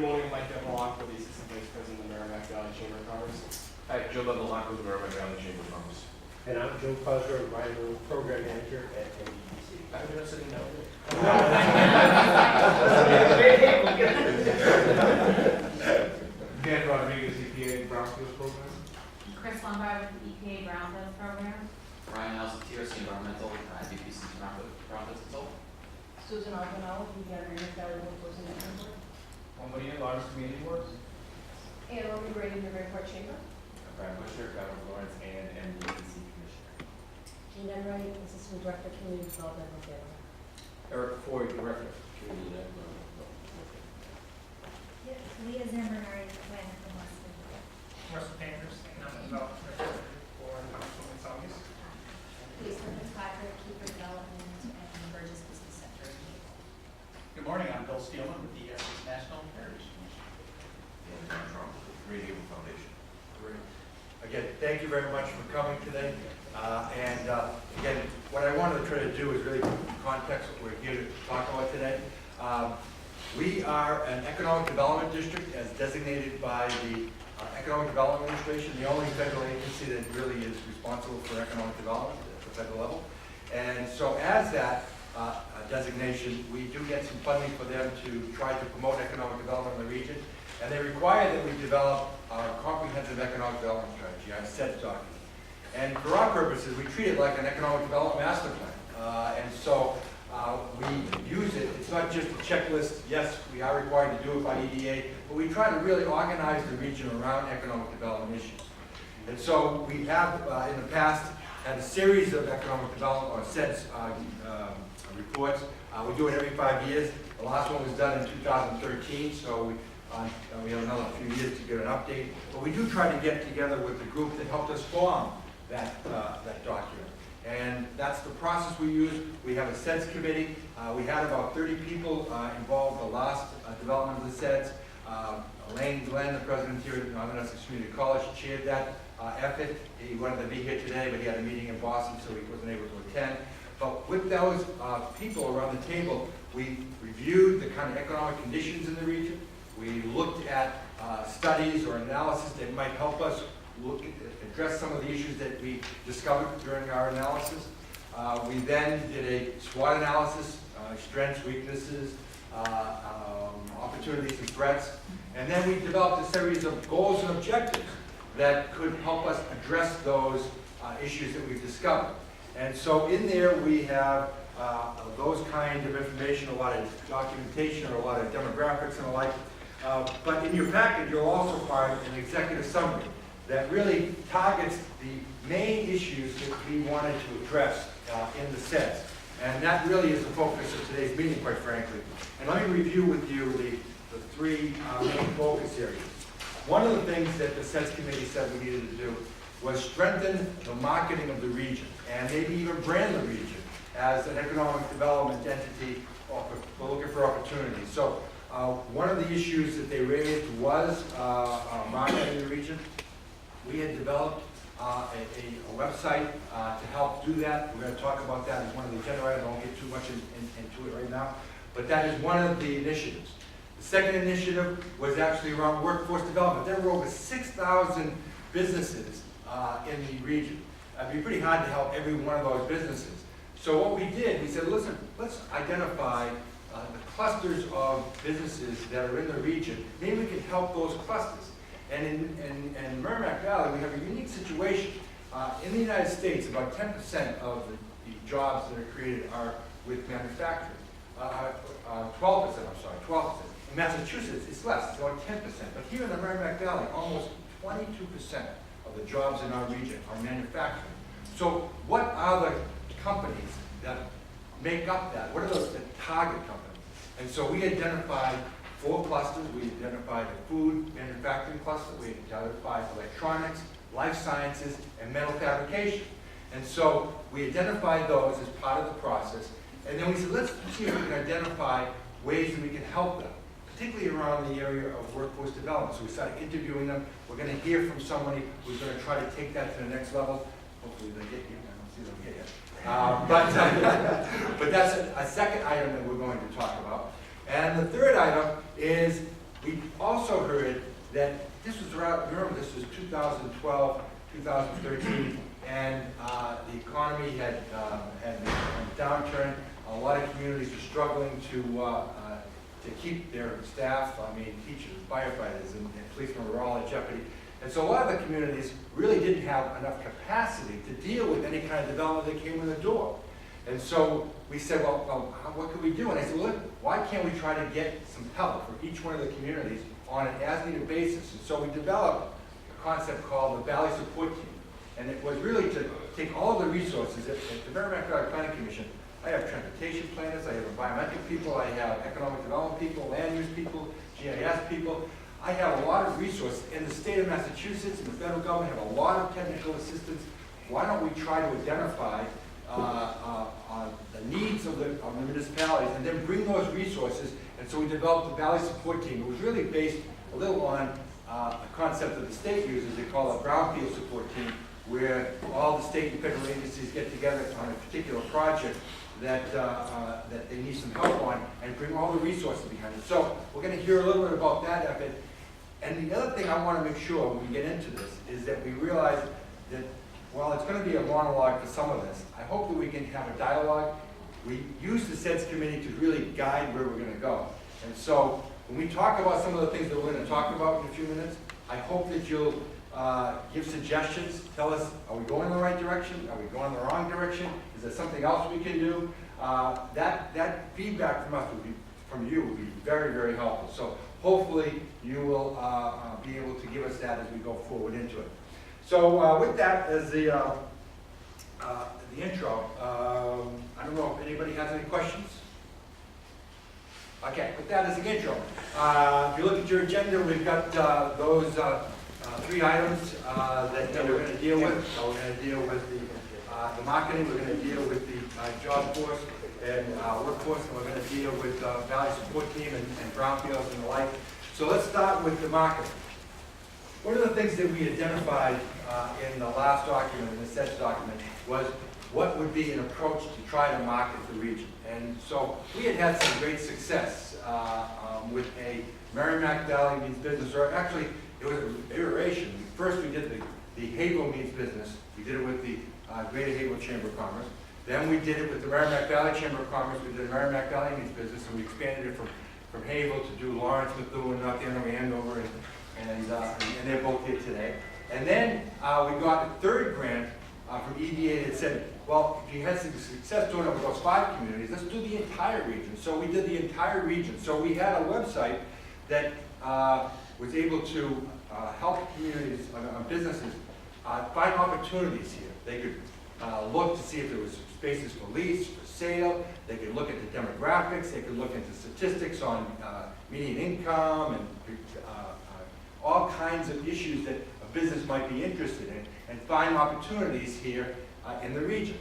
morning, Mike Devalock for the Assistant Vice President of the Merrimack Valley Chamber of Commerce. Hi, Joe Devalock with the Merrimack Valley Chamber of Commerce. And I'm Joe Fuzzer, Environmental Program Manager at NBDC. I've been sitting down there. Dan Rodriguez, EPA Brownfield Program. Chris Lombard with the EPA Brownfield Program. Ryan House, TRC Environmental, DPC Profits Consultant. Susan Albanel, the Merrimack Valley Workforce Investment Board. Somebody in large community works. And Roman Brady, the Newburyport Chamber. Brian Busher, Governor Lawrence, and MDC Commissioner. Jean Enright, Assistant Director, Community Development of Family. Eric Foy, Director, Community Development. Yes, Leah Zambernari, Planner from Weston. Russell Panders, Economic Development Representative for Councilwoman Saunders. Lisa Fitzpatrick, Keeper Development, and Burgess Business Center. Good morning, I'm Bill Steelman with the Essex National Heritage Commission. And John Trump, Radiable Foundation. Great. Again, thank you very much for coming today. Again, what I wanted to try to do is really put in context what we're here to talk about today. We are an economic development district as designated by the Economic Development Administration, the only federal agency that really is responsible for economic development at the federal level. And so as that designation, we do get some funding for them to try to promote economic development in the region. And they require that we develop our comprehensive economic development strategy, our Ceds document. And for our purposes, we treat it like an economic development master plan. We use it, it's not just a checklist. Yes, we are required to do it by EDA, but we try to really organize the region around economic development issues. And so we have, in the past, had a series of economic development, or Ceds reports. We do it every 5 years. The last one was done in 2013, so we have another few years to get an update. But we do try to get together with the group that helped us form that document. And that's the process we use. We have a Ceds committee. We had about 30 people involved the last development of the Ceds. Elaine Glenn, the president here at Northern Essex Community College, chaired that effort. He wanted to be here today, but he had a meeting in Boston, so he wasn't able to attend. But with those people around the table, we reviewed the kind of economic conditions in the region. We looked at studies or analysis that might help us address some of the issues that we discovered during our analysis. We then did a SWOT analysis, strengths, weaknesses, opportunities and threats. And then we developed a series of goals and objectives that could help us address those issues that we've discovered. And so in there we have those kind of information, a lot of documentation, or a lot of demographics and the like. But in your package, you'll also find an executive summary that really targets the main issues that we wanted to address in the Ceds. And that really is the focus of today's meeting, quite frankly. And let me review with you the three main focus areas. One of the things that the Ceds committee said we needed to do was strengthen the marketing of the region, and maybe even brand the region as an economic development entity for looking for opportunities. So one of the issues that they raised was marketing the region. We had developed a website to help do that. We're going to talk about that as one of the agenda items. I won't get too much into it right now, but that is one of the initiatives. The second initiative was actually around workforce development. There were over 6,000 businesses in the region. It'd be pretty hard to help every one of those businesses. So what we did, we said, listen, let's identify the clusters of businesses that are in the region. Maybe we can help those clusters. And in Merrimack Valley, we have a unique situation. In the United States, about 10% of the jobs that are created are with manufacturing. 12%, I'm sorry, 12%. In Massachusetts, it's less, it's about 10%. But here in the Merrimack Valley, almost 22% of the jobs in our region are manufacturing. So what are the companies that make up that? What are the target companies? And so we identified 4 clusters. We identified the food manufacturing cluster. We identified electronics, life sciences, and metal fabrication. And so we identified those as part of the process. And then we said, let's see if we can identify ways that we can help them, particularly around the area of workforce development. So we started interviewing them. We're going to hear from somebody who's going to try to take that to the next level. Hopefully they get you. I don't see them get yet. But that's a second item that we're going to talk about. And the third item is we also heard that this was around, remember this was 2012, 2013, and the economy had a downturn. A lot of communities were struggling to keep their staff, I mean, teachers, firefighters, and policemen were all in jeopardy. And so a lot of the communities really didn't have enough capacity to deal with any kind of development that came in the door. And so we said, well, what can we do? And I said, well, look, why can't we try to get some help for each one of the communities on an as-needed basis? And so we developed a concept called the Valley Support Team. And it was really to take all of the resources at the Merrimack Valley Planning Commission. I have transportation planners, I have environmental people, I have economic development people, land use people, GIS people. I have a lot of resources. In the state of Massachusetts and the federal government have a lot of technical assistance. Why don't we try to identify the needs of the municipalities and then bring those resources? And so we developed the Valley Support Team. It was really based a little on a concept that the state uses. They call it a brownfield support team, where all the state and federal agencies get together on a particular project that they need some help on and bring all the resources behind it. So we're going to hear a little bit about that effort. And the other thing I want to make sure when we get into this is that we realize that while it's going to be a monologue for some of this, I hope that we can have a dialogue. We use the Ceds committee to really guide where we're going to go. And so when we talk about some of the things that we're going to talk about in a few minutes, I hope that you'll give suggestions. Tell us, are we going in the right direction? Are we going in the wrong direction? Is there something else we can do? That feedback from you would be very, very helpful. So hopefully you will be able to give us that as we go forward into it. So with that as the intro, I don't know if anybody has any questions. Okay, with that as the intro. If you look at your agenda, we've got those three items that we're going to deal with. So we're going to deal with the marketing, we're going to deal with the job force and workforce, and we're going to deal with Valley Support Team and brownfields and the like. So let's start with the marketing. One of the things that we identified in the last document, in the Ceds document, was what would be an approach to try to market the region. And so we had some great success with a Merrimack Valley means business, or actually it was an iteration. First we did the Haverhill means business. We did it with the Greater Haverhill Chamber of Commerce. Then we did it with the Merrimack Valley Chamber of Commerce. We did Merrimack Valley means business, and we expanded it from Haverhill to do Lawrence, Methuen, North Andover, and they're both here today. And then we got a third grant from EDA that said, well, if you had some success doing it with those 5 communities, let's do the entire region. So we did the entire region. So we had a website that was able to help communities, businesses, find opportunities here. They could look to see if there was spaces for lease, for sale. They could look at the demographics. They could look into statistics on median income and all kinds of issues that a business might be interested in, and find opportunities here in the region.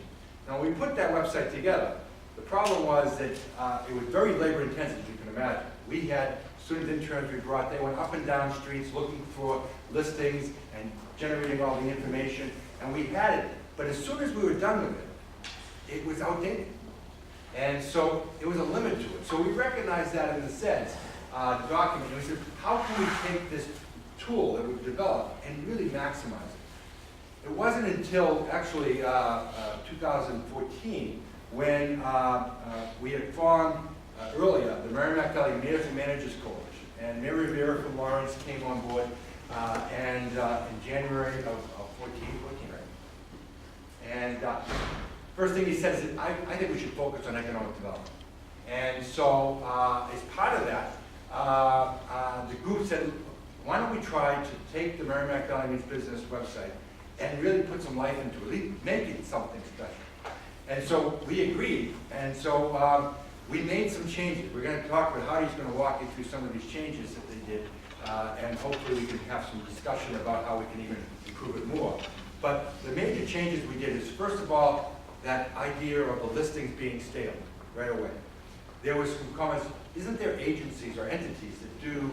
Now, when we put that website together, the problem was that it was very labor intensive, as you can imagine. We had student interns we brought. They went up and down streets looking for listings and generating all the information, and we had it. But as soon as we were done with it, it was outdated. And so it was a limit to it. So we recognized that in the Ceds document, and we said, how can we take this tool that we've developed and really maximize it? It wasn't until actually 2014 when we had formed earlier the Merrimack Valley Mayors and Managers Coalition, and Mayor Rivera from Lawrence came on board, and in January of 14, right? And first thing he said is that I think we should focus on economic development. And so as part of that, the group said, why don't we try to take the Merrimack Valley Means Business website and really put some life into it, at least make it something special. And so we agreed, and so we made some changes. We're going to talk about how he's going to walk you through some of these changes that they did, and hopefully we can have some discussion about how we can even improve it more. But the major changes we did is, first of all, that idea of the listings being stale right away. There was some comments, isn't there agencies or entities that do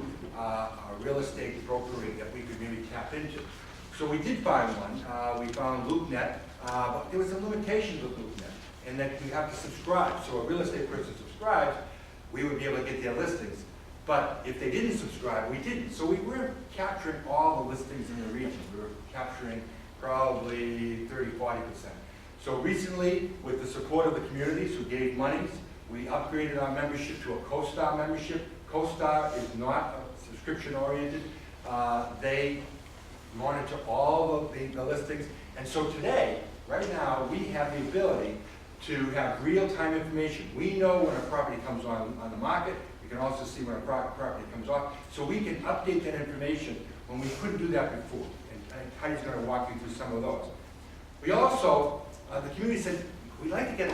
real estate brokering that we could maybe tap into? So we did find one. We found LoopNet, but there was some limitations with LoopNet, in that you have to subscribe. So a real estate person subscribes, we would be able to get their listings. But if they didn't subscribe, we didn't. So we were capturing all the listings in the region. We were capturing probably 30–40%. So recently, with the support of the communities who gave monies, we upgraded our membership to a CoStar membership. CoStar is not subscription oriented. They monitor all of the listings. And so today, right now, we have the ability to have real-time information. We know when a property comes on the market. We can also see when a property comes off. So we can update that information when we couldn't do that before. And Heidi's going to walk you through some of those. We also, the community said, we'd like to get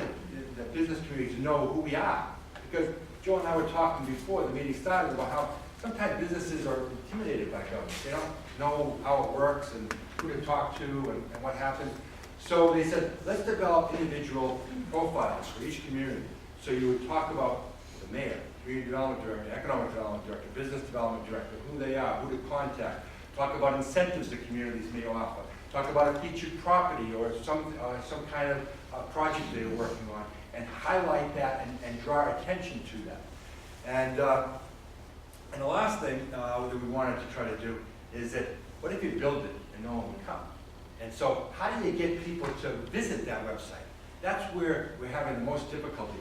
the business community to know who we are. Because Joe and I were talking before the meeting started about how sometimes businesses are intimidated by government. They don't know how it works and who to talk to and what happens. So they said, let's develop individual profiles for each community. So you would talk about the mayor, community development director, economic development director, business development director, who they are, who to contact. Talk about incentives the communities may offer. Talk about a featured property or some kind of project they're working on, and highlight that and draw attention to that. And the last thing that we wanted to try to do is that, what if you build it and no one would come? And so how do you get people to visit that website? That's where we're having the most difficulty.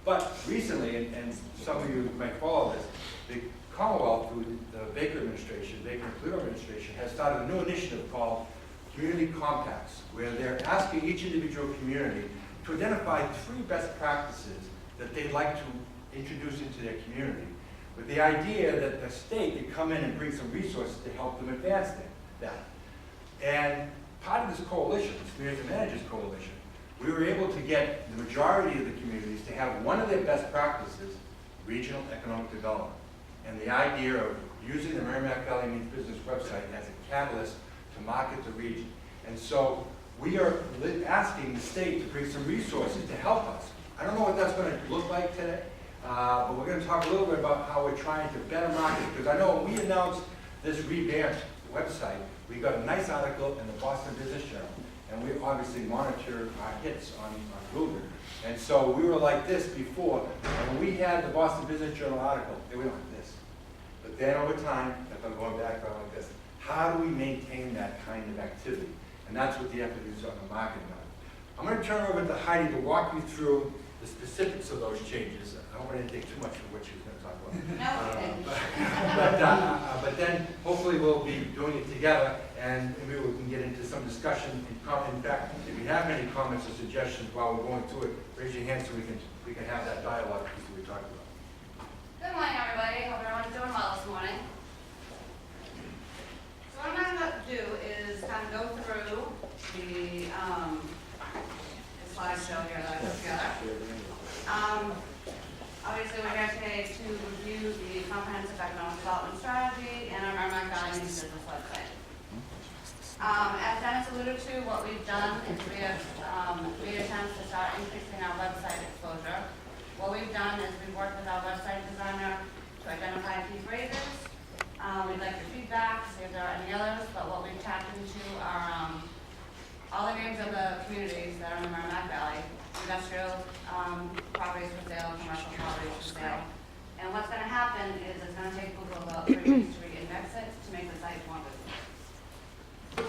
But recently, and some of you might follow this, the Commonwealth, through the Baker administration, Baker and Pluto administration, has started a new initiative called Community Compacts, where they're asking each individual community to identify 3 best practices that they'd like to introduce into their community, with the idea that the state could come in and bring some resources to help them advance that. And part of this coalition, this Community Managers Coalition, we were able to get the majority of the communities to have one of their best practices, regional economic development. And the idea of using the Merrimack Valley Means Business website as a catalyst to market the region. And so we are asking the state to bring some resources to help us. I don't know what that's going to look like today, but we're going to talk a little bit about how we're trying to better market it. Because I know when we announced this revamped website, we got a nice article in the Boston Business Journal, and we obviously monitor our hits on Google. And so we were like this before, and when we had the Boston Business Journal article, they went like this. But then over time, if I'm going back, I'm like this. How do we maintain that kind of activity? And that's what the effort is on the marketing of it. I'm going to turn over to Heidi to walk you through the specifics of those changes. I don't want to take too much of what she's going to talk about. But then hopefully we'll be doing it together, and maybe we can get into some discussion. In fact, if you have any comments or suggestions while we're going through it, raise your hand so we can have that dialogue piece that we talked about. Good morning, everybody. Hope everyone's doing well this morning. So what I'm going to do is kind of go through the slideshow here that I put together. Obviously, we're here today to review the comprehensive economic development strategy and our Merrimack Valley Means Business website. As Dennis alluded to, what we've done is we have made attempts to start increasing our website exposure. What we've done is we've worked with our website designer to identify key phrases. We'd like your feedback, see if there are any others, but what we've tapped into are all the names of the communities that are in the Merrimack Valley, industrial properties for sale, commercial properties for sale. And what's going to happen is it's going to take Google about 3 weeks to re-index it to make the site more visible.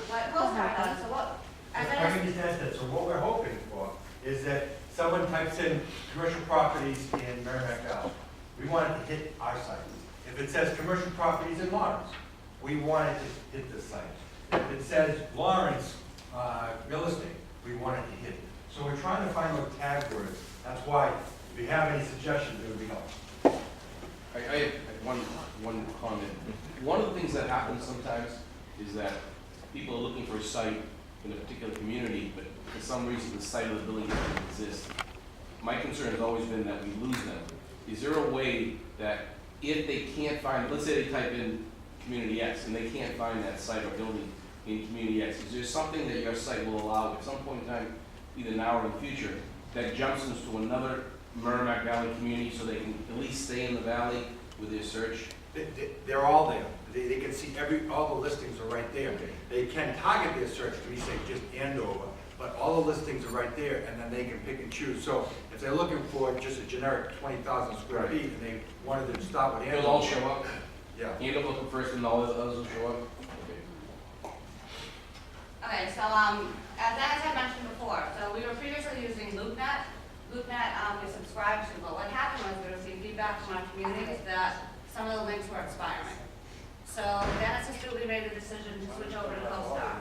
What CoStar does, so what, I can just add that. So what we're hoping for is that someone types in commercial properties in Merrimack Valley. We want it to hit our site. If it says commercial properties in Lawrence, we want it to hit this site. If it says Lawrence real estate, we want it to hit it. So we're trying to find those tag words. That's why, if you have any suggestions, it would be helpful. I have one comment. One of the things that happens sometimes is that people are looking for a site in a particular community, but for some reason the site of the building doesn't exist. My concern has always been that we lose them. Is there a way that if they can't find, let's say they type in Community X and they can't find that site or building in Community X, is there something that your site will allow at some point in time, either now or in the future, that jumps them to another Merrimack Valley community so they can at least stay in the valley with their search? They're all there. They can see all the listings are right there. They can target their search to be, say, just Andover, but all the listings are right there, and then they can pick and choose. So if they're looking for just a generic 20,000 square Right. feet, and they wanted to start with They'll all animals. show up. Yeah. You end up looking first and all the others will show up. Okay, so, as Dennis had mentioned before, so we were previously using LoopNet. LoopNet, we subscribed to, but what happened was we received feedback from our communities that some of the links were expiring. So Dennis astutely made the decision to switch over to CoStar.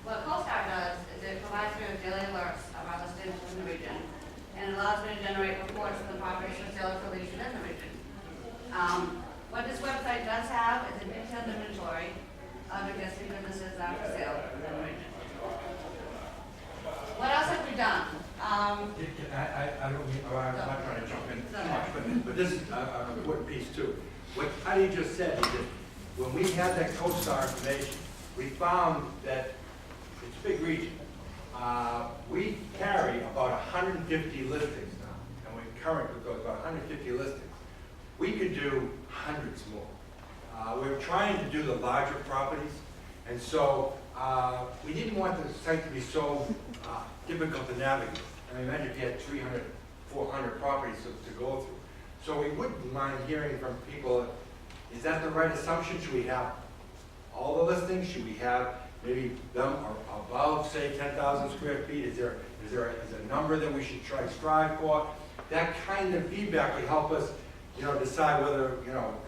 What CoStar does is it provides me with daily alerts of our listings in the region, and it allows me to generate reports of the properties for sale or for lease within the region. What this website does have is a detailed inventory of existing businesses that are for sale within the region. What else have we done? I don't mean, I'm not trying to jump in too much, but this is an important piece too. What Patty just said is that when we had that CoStar information, we found that it's a big region. We carry about 150 listings now, and we're current with those, about 150 listings. We could do hundreds more. We're trying to do the larger properties, and so we didn't want the site to be so difficult to navigate. I mean, imagine if you had 300, 400 properties to go through. So we wouldn't mind hearing from people, is that the right assumption? Should we have all the listings? Should we have maybe them above, say, 10,000 square feet? Is there a number that we should try to strive for? That kind of feedback would help us, decide whether,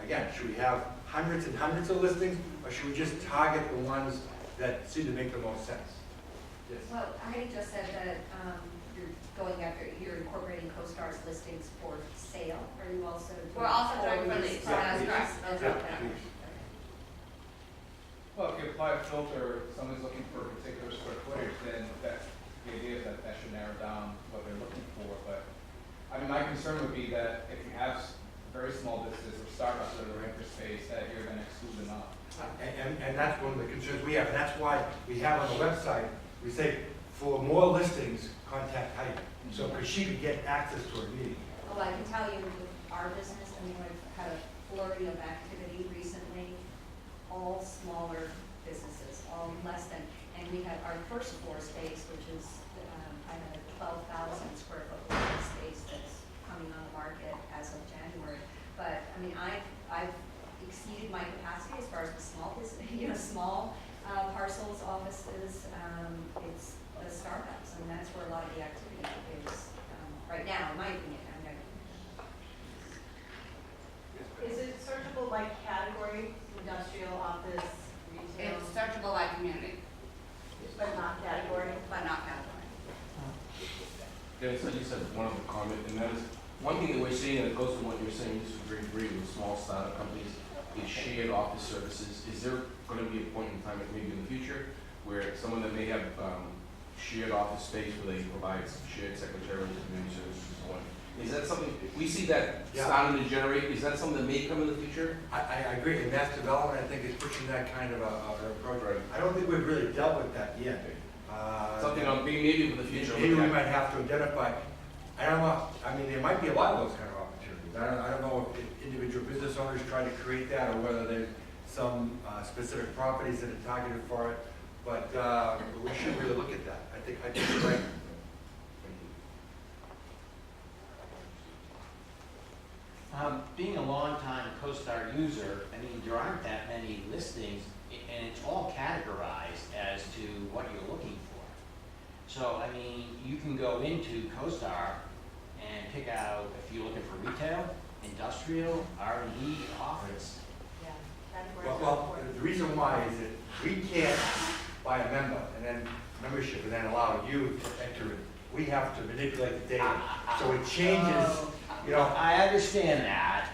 again, should we have hundreds and hundreds of listings, or should we just target the ones that seem to make the most sense? Yes. Well, Heidi just said that you're going after, you're incorporating CoStar's listings for sale. Are you also doing? We're also doing for release, lease? that's Yeah, correct. That's Yeah. correct. Well, if you apply a filter, somebody's looking for a particular square footage, then that's, the idea is that that should narrow down what they're looking for. But, I mean, my concern would be that if you have very small businesses or startups that are looking for space, that you're gonna exclude them out. And that's one of the concerns we have, and that's why we have on the website, we say, for more listings, contact Heidi. So, because she could get access to her meeting. Well, I can tell you with our business, I mean, we've had a flurry of activity recently, all smaller businesses, all less than, and we have our first floor space, which is, I have a 12,000 square foot living space that's coming on the market as of January. But, I mean, I've exceeded my capacity as far as the small business, small parcels, offices, it's the startups, and that's where a lot of the activity is right now, in my opinion. Is it searchable by category, industrial, office, retail, It's searchable by community, but not category? but not category. Dennis, I just have one other comment, and that is, one thing that we're seeing, and it goes to what you're saying, just to agree with small startup companies, is shared office services. Is there gonna be a point in time, maybe in the future, where someone that may have, shared office space where they provide shared secretarial and community services and so on? Is that something, we see that Yeah. starting to generate, is that something that may come in the future? I agree, and mass development, I think, is pushing that kind of an approach. Right. I don't think we've really dealt with that yet. Something on, maybe for the future. Maybe we look at. might have to identify, I don't know, I mean, there might be a lot of those kind of opportunities. I don't know if individual business owners try to create that, or whether there's some specific properties that are targeted for it, but we should really look at that. I think you're right. Being a longtime CoStar user, I mean, there aren't that many listings, and it's all categorized as to what you're looking for. So, I mean, you can go into CoStar and pick out if you're looking for retail, industrial, R&D, office. Yeah, categories are Well, important. the reason why is that we can't buy a member and then membership and then allow you to enter it. We have to manipulate the data, so it changes, I understand that.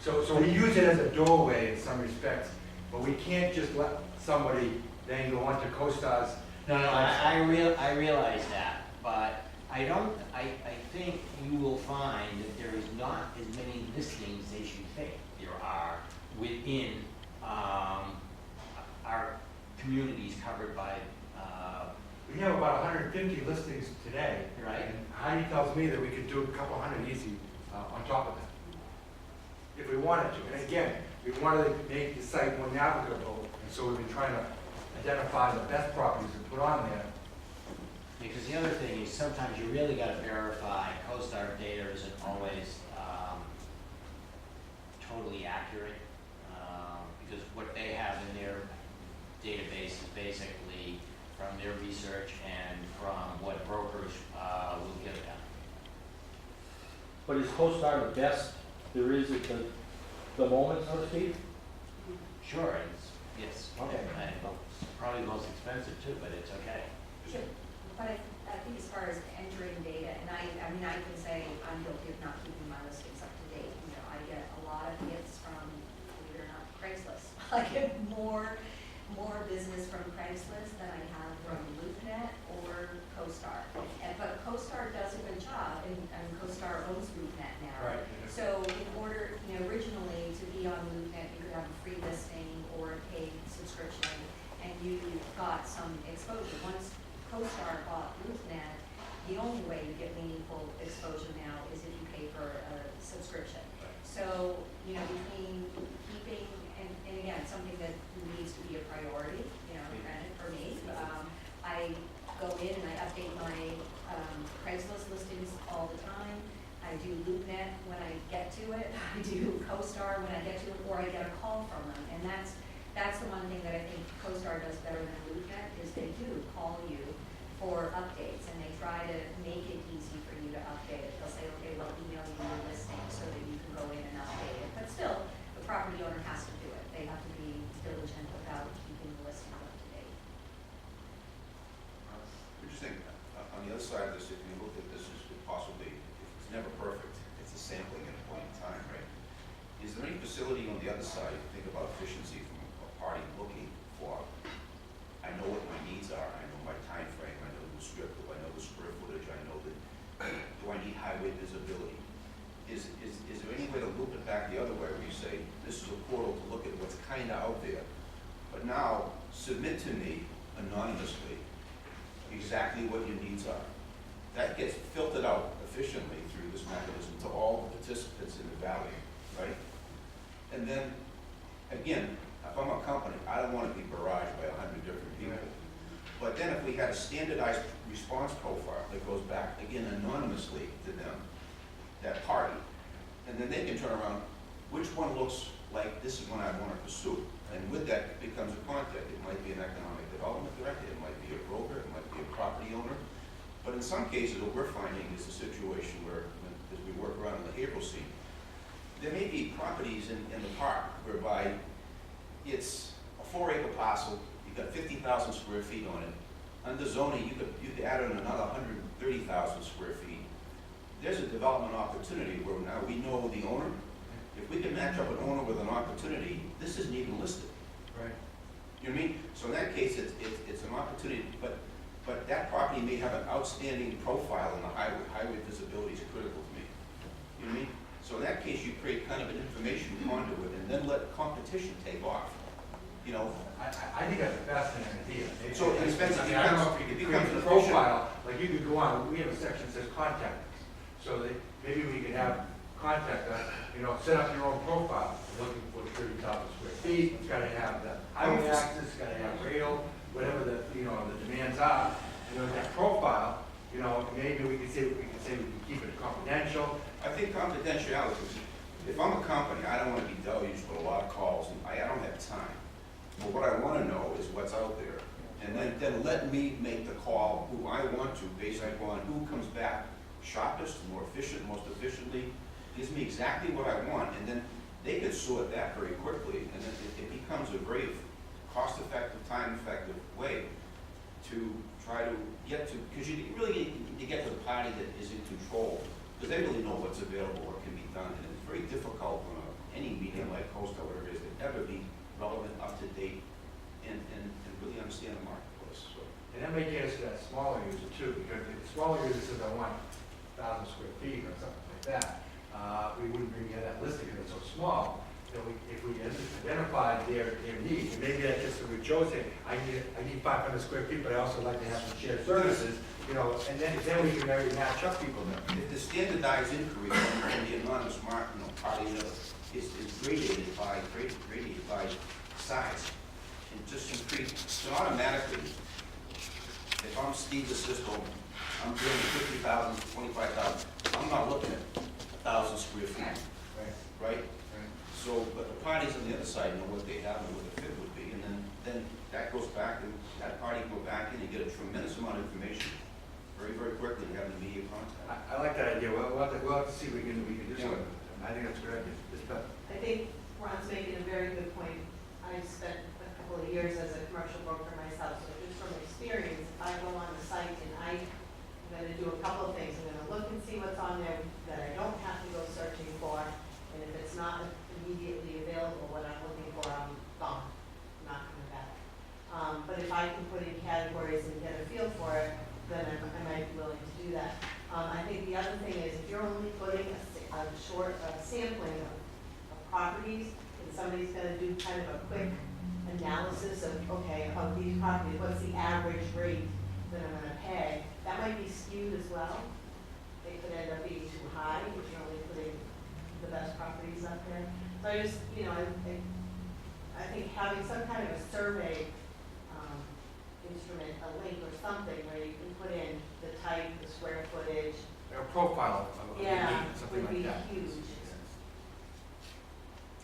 So we use it as a doorway in some respects, but we can't just let somebody then go onto CoStar's. No, I realize that, but I think you will find that there is not as many listings as you think there are within our communities covered by, We have about 150 listings today. Right. And Heidi tells me that we could do a couple hundred easy on top of that, if we wanted to. And again, we wanted to make the site more navigable, and so we've been trying to identify the best properties to put on there. Because the other thing is sometimes you really gotta verify, CoStar data isn't always, totally accurate. Because what they have in their database is basically from their research and from what brokers, will give them. But is CoStar the best there is at the moment, so to speak? Sure, it's Okay. probably the most expensive too, but it's okay. Sure. But I think as far as entering data, and I mean, I can say I'm guilty of not keeping my listings up to date. You know, I get a lot of hits from, believe it or not, Craigslist. I get more business from Craigslist than I have from LoopNet or CoStar. But CoStar does a good job, and CoStar owns LoopNet now. Right. So in order, you know, originally to be on LoopNet, you could have a free listing or a paid subscription, and you got some exposure. Once CoStar bought LoopNet, the only way you get meaningful exposure now is if you pay for a subscription. So, you know, between keeping, and again, something that needs to be a priority, you know, granted for me, I go in and I update my Craigslist listings all the time. I do LoopNet when I get to it. I do CoStar when I get to it, or I get a call from them. And that's the one thing that I think CoStar does better than LoopNet, is they do call you for updates, and they try to make it easy for you to update it. They'll say, okay, we'll email you your listing so that you can go in and update it. But still, the property owner has to do it. They have to be diligent about keeping the listing up to date. Interesting. On the other side of this, if you look at this as possibly, it's never perfect, it's a sampling at a point in time, right? Is there any facility on the other side, think about efficiency from a party looking for, I know what my needs are, I know my time frame, I know the script, I know the square footage, I know the, do I need highway visibility? Is there any way to loop it back the other way where you say, this is a portal to look at what's kind of out there, but now submit to me anonymously exactly what your needs are. That gets filtered out efficiently through this mechanism to all the participants in the valley, right? And then, again, if I'm a company, I don't want to be barraged by 100 different people. But then if we had a standardized response profile that goes back, again, anonymously to them, that party, and then they can turn around, which one looks like this is one I want to pursue? And with that, it becomes a contact. It might be an economic development director, it might be a broker, it might be a property owner. But in some cases, what we're finding is a situation where, as we work around in the behavioral scene, there may be properties in the park whereby it's a 4-acre parcel, you've got 50,000 square feet on it. Under zoning, you could add in another 130,000 square feet. There's a development opportunity where now we know the owner. If we can match up an owner with an opportunity, this isn't even listed. Right. You know what I mean? So in that case, it's an opportunity, but that property may have an outstanding profile in the highway. Highway visibility is critical to me. You know what I mean? So in that case, you create kind of an information conduit and then let competition take off. You know? I think that's a fascinating idea. So it depends on I don't know if you could create a profile, like you could go on, we have a section that says contact us. So that maybe we could have contact us, you know, set up your own profile, looking for 30,000 square feet, it's gotta have the highway access, it's gotta have rail, whatever the, you know, the demands are. You know, that profile, you know, maybe we can say we can keep it confidential. I think confidentiality, if I'm a company, I don't want to be deluged with a lot of calls, and I don't have time. But what I want to know is what's out there. And then let me make the call who I want to based upon who comes back sharpest, more efficient, most efficiently, gives me exactly what I want, and then they could sort that very quickly, and then it becomes a very cost-effective, time-effective way to try to get to, because you really need to get to the party that is in control, because they really know what's available, what can be done, and it's very difficult on any medium like Coastal, whatever it is, to ever be relevant, up-to-date, and really understand the marketplace. So. And that may get us to that smaller user too, because if the smaller user says, I want 1,000 square feet or something like that, we wouldn't bring in that listing because it's so small. You know, if we identify their needs, and maybe that's just what Joe said, I need 500 square feet, but I also like to have some shared services, you know, and then we can maybe match up people there. If the standardized inquiry and the anonymous mark, you know, party is gradated by size, and just increase so automatically, if I'm Steve DeSisto, I'm doing 50,000, 25,000, I'm not looking at 1,000 square feet, right? So, but the parties on the other side know what they have and what the fit would be, and then that goes back, and that party can go back in and get a tremendous amount of information very, very quickly and have an immediate contact. I like that idea. We'll have to see if we can do something. I think that's a good idea. It's better. I think Ron's making a very good point. I spent a couple of years as a commercial broker myself, so just from experience, if I go on the site and I'm gonna do a couple of things, I'm gonna look and see what's on there that I don't have to go searching for, and if it's not immediately available, what I'm looking for, I'm gone, I'm not coming back. But if I can put in categories and get a feel for it, then I might be willing to do that. I think the other thing is, if you're only putting a short sampling of properties, and somebody's gonna do kind of a quick analysis of, okay, of these properties, what's the average rate that I'm gonna pay, that might be skewed as well. It could end up being too high if you're only putting the best properties up there. So I just, I think having some kind of a survey instrument, a link or something where you can put in the type, the square footage. A profile of the need, something like that. Would be huge.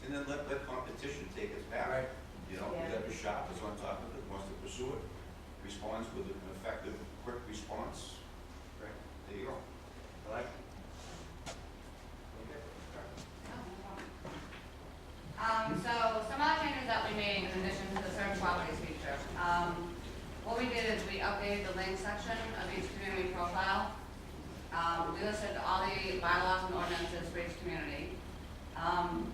And then let competition take its path. Right. You know, whoever shop is on top of it, wants to pursue it, responds with an effective, quick response. Right. There you go. I like it. Okay. So some other changes that we made in addition to the search properties feature. What we did is we updated the link section of each community profile. We listed all the bylaws and ordinances for each community.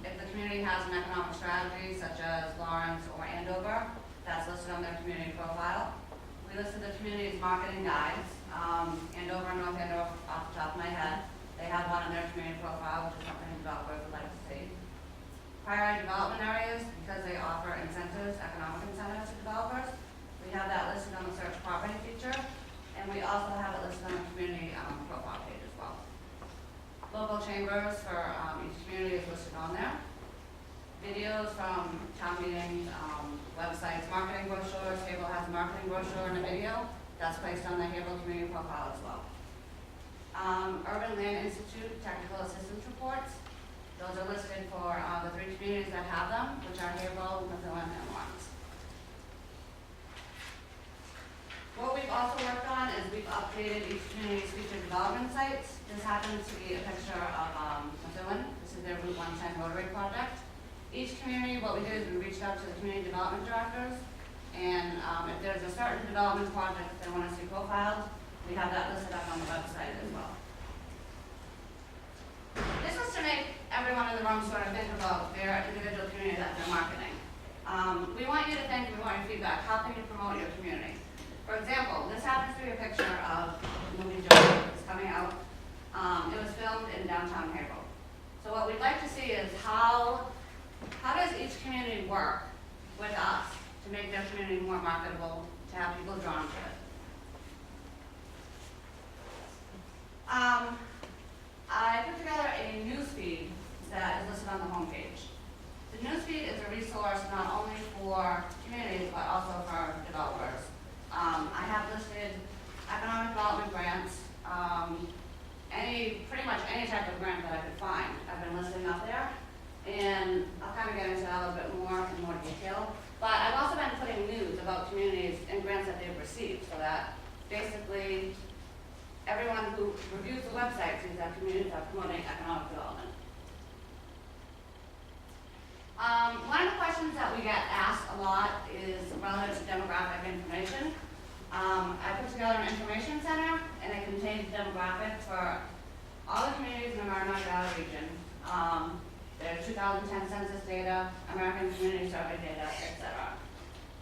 If the community has an economic strategy such as Lawrence or Andover, that's listed on their community profile. We listed the community's marketing guides. Andover and North Andover, off the top of my head, they have one on their community profile, which is something developers would like to see. Priority development areas, because they offer incentives, economic incentives to developers. We have that listed on the search property feature, and we also have it listed on the community profile page as well. Local chambers for each community is listed on there. Videos from town meetings, websites, marketing brochures. Haverhill has a marketing brochure and a video that's placed on the Haverhill community profile as well. Urban Land Institute technical assistance reports. Those are listed for the 3 communities that have them, which are Haverhill, Methuen, and Lawrence. What we've also worked on is we've updated each community's featured development sites. This happens to be a picture of Methuen. This is their Route 110 Rotary project. Each community, what we did is we reached out to the community development directors, and if there's a certain development project that they want to see profiled, we have that listed up on the website as well. This was to make everyone in the room sort of think about their individual community that they're marketing. We want you to think, we want your feedback. How can you promote your community? For example, this happens to be a picture of the movie Joe that's coming out. It was filmed in downtown Haverhill. So what we'd like to see is how does each community work with us to make their community more marketable, to have people drawn to it. I put together a newsfeed that is listed on the homepage. The newsfeed is a resource not only for communities but also for developers. I have listed economic development grants, pretty much any type of grant that I could find. I've been listing up there, and I'll kind of get into that a little bit more in more detail. But I've also been putting news about communities and grants that they've received, so that basically everyone who reviews the website sees that communities are promoting economic development. One of the questions that we get asked a lot is relative to demographic information. I put together an information center, and it contains demographics for all the communities in the Merrimack Valley region. There's 2010 census data, American Community Survey data, etc.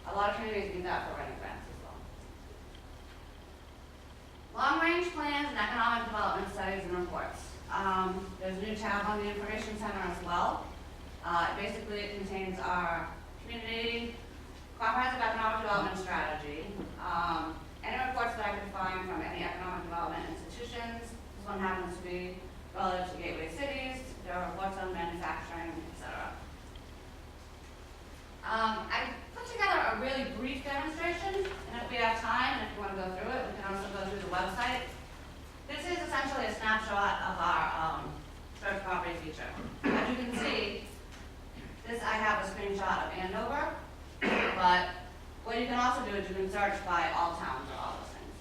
A lot of communities need that for writing grants as well. Long-range plans and economic development studies and reports. There's a new tab on the information center as well. Basically, it contains our community comprehensive economic development strategy, any reports that I could find from any economic development institutions. This one happens to be relative to gateway cities. There are reports on manufacturing, etc. I put together a really brief demographic snapshot of our search property feature. As you can see, this I have a screenshot of Andover, but what you can also do is you can search by all towns or all listings.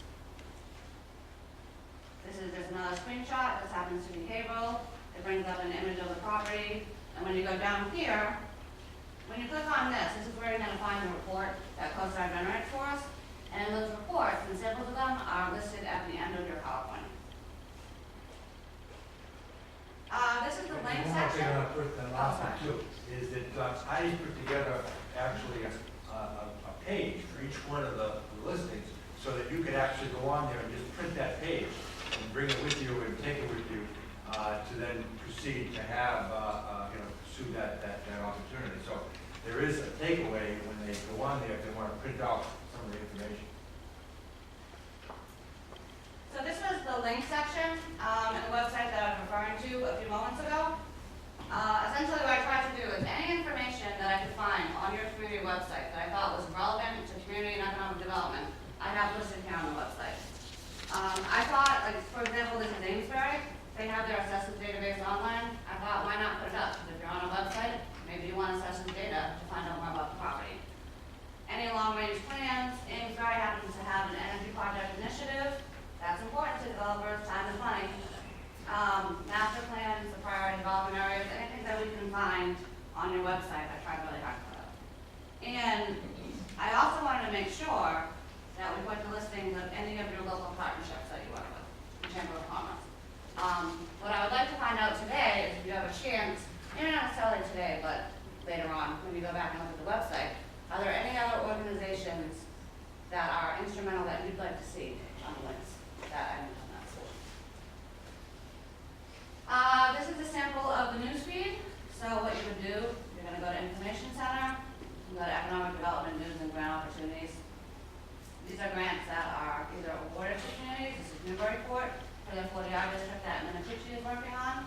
This is just another screenshot. This happens to be Haverhill. It brings up an image of the property, and when you go down here, when you click on this, this is where you're going to find the report that CoStar generates for us. And those reports, and samples of them, are listed at the end of your PowerPoint. This is the link One more thing section. on the first and last one too, is that I put together actually a page for each one of the listings, so that you could actually go on there and just print that page and bring it with you and take it with you, to then proceed to have, pursue that opportunity. So there is a takeaway when they go on there if they want to print out some of the information. So this was the link section in the website that I was referring to a few moments ago. Essentially what I tried to do is any information that I could find on your community website that I thought was relevant to community and economic development, I have listed here on the website. I thought, like, for example, this is Amesbury. They have their assessment database online. I thought, why not put it up? Because if you're on a website, maybe you want assessment data to find out more about the property. Any long-range plans, Amesbury happens to have an energy project initiative. That's important to developers, time is money. Master plans, the priority development areas, anything that we can find on your website, I tried really hard to put up. And I also wanted to make sure that we put the listings of any of your local partnerships that you work with, the Chamber of Commerce. What I would like to find out today is if you have a chance, maybe not necessarily today, but later on, when you go back and look at the website, are there any other organizations that are instrumental that you'd like to see on the list that I mentioned that for? This is a sample of the newsfeed. So what you would do, you're going to go to Information Center, you go to Economic Development News and Grant Opportunities. These are grants that are either awarded to communities. This is Newburyport for the 40R district that Minnecucci is working on.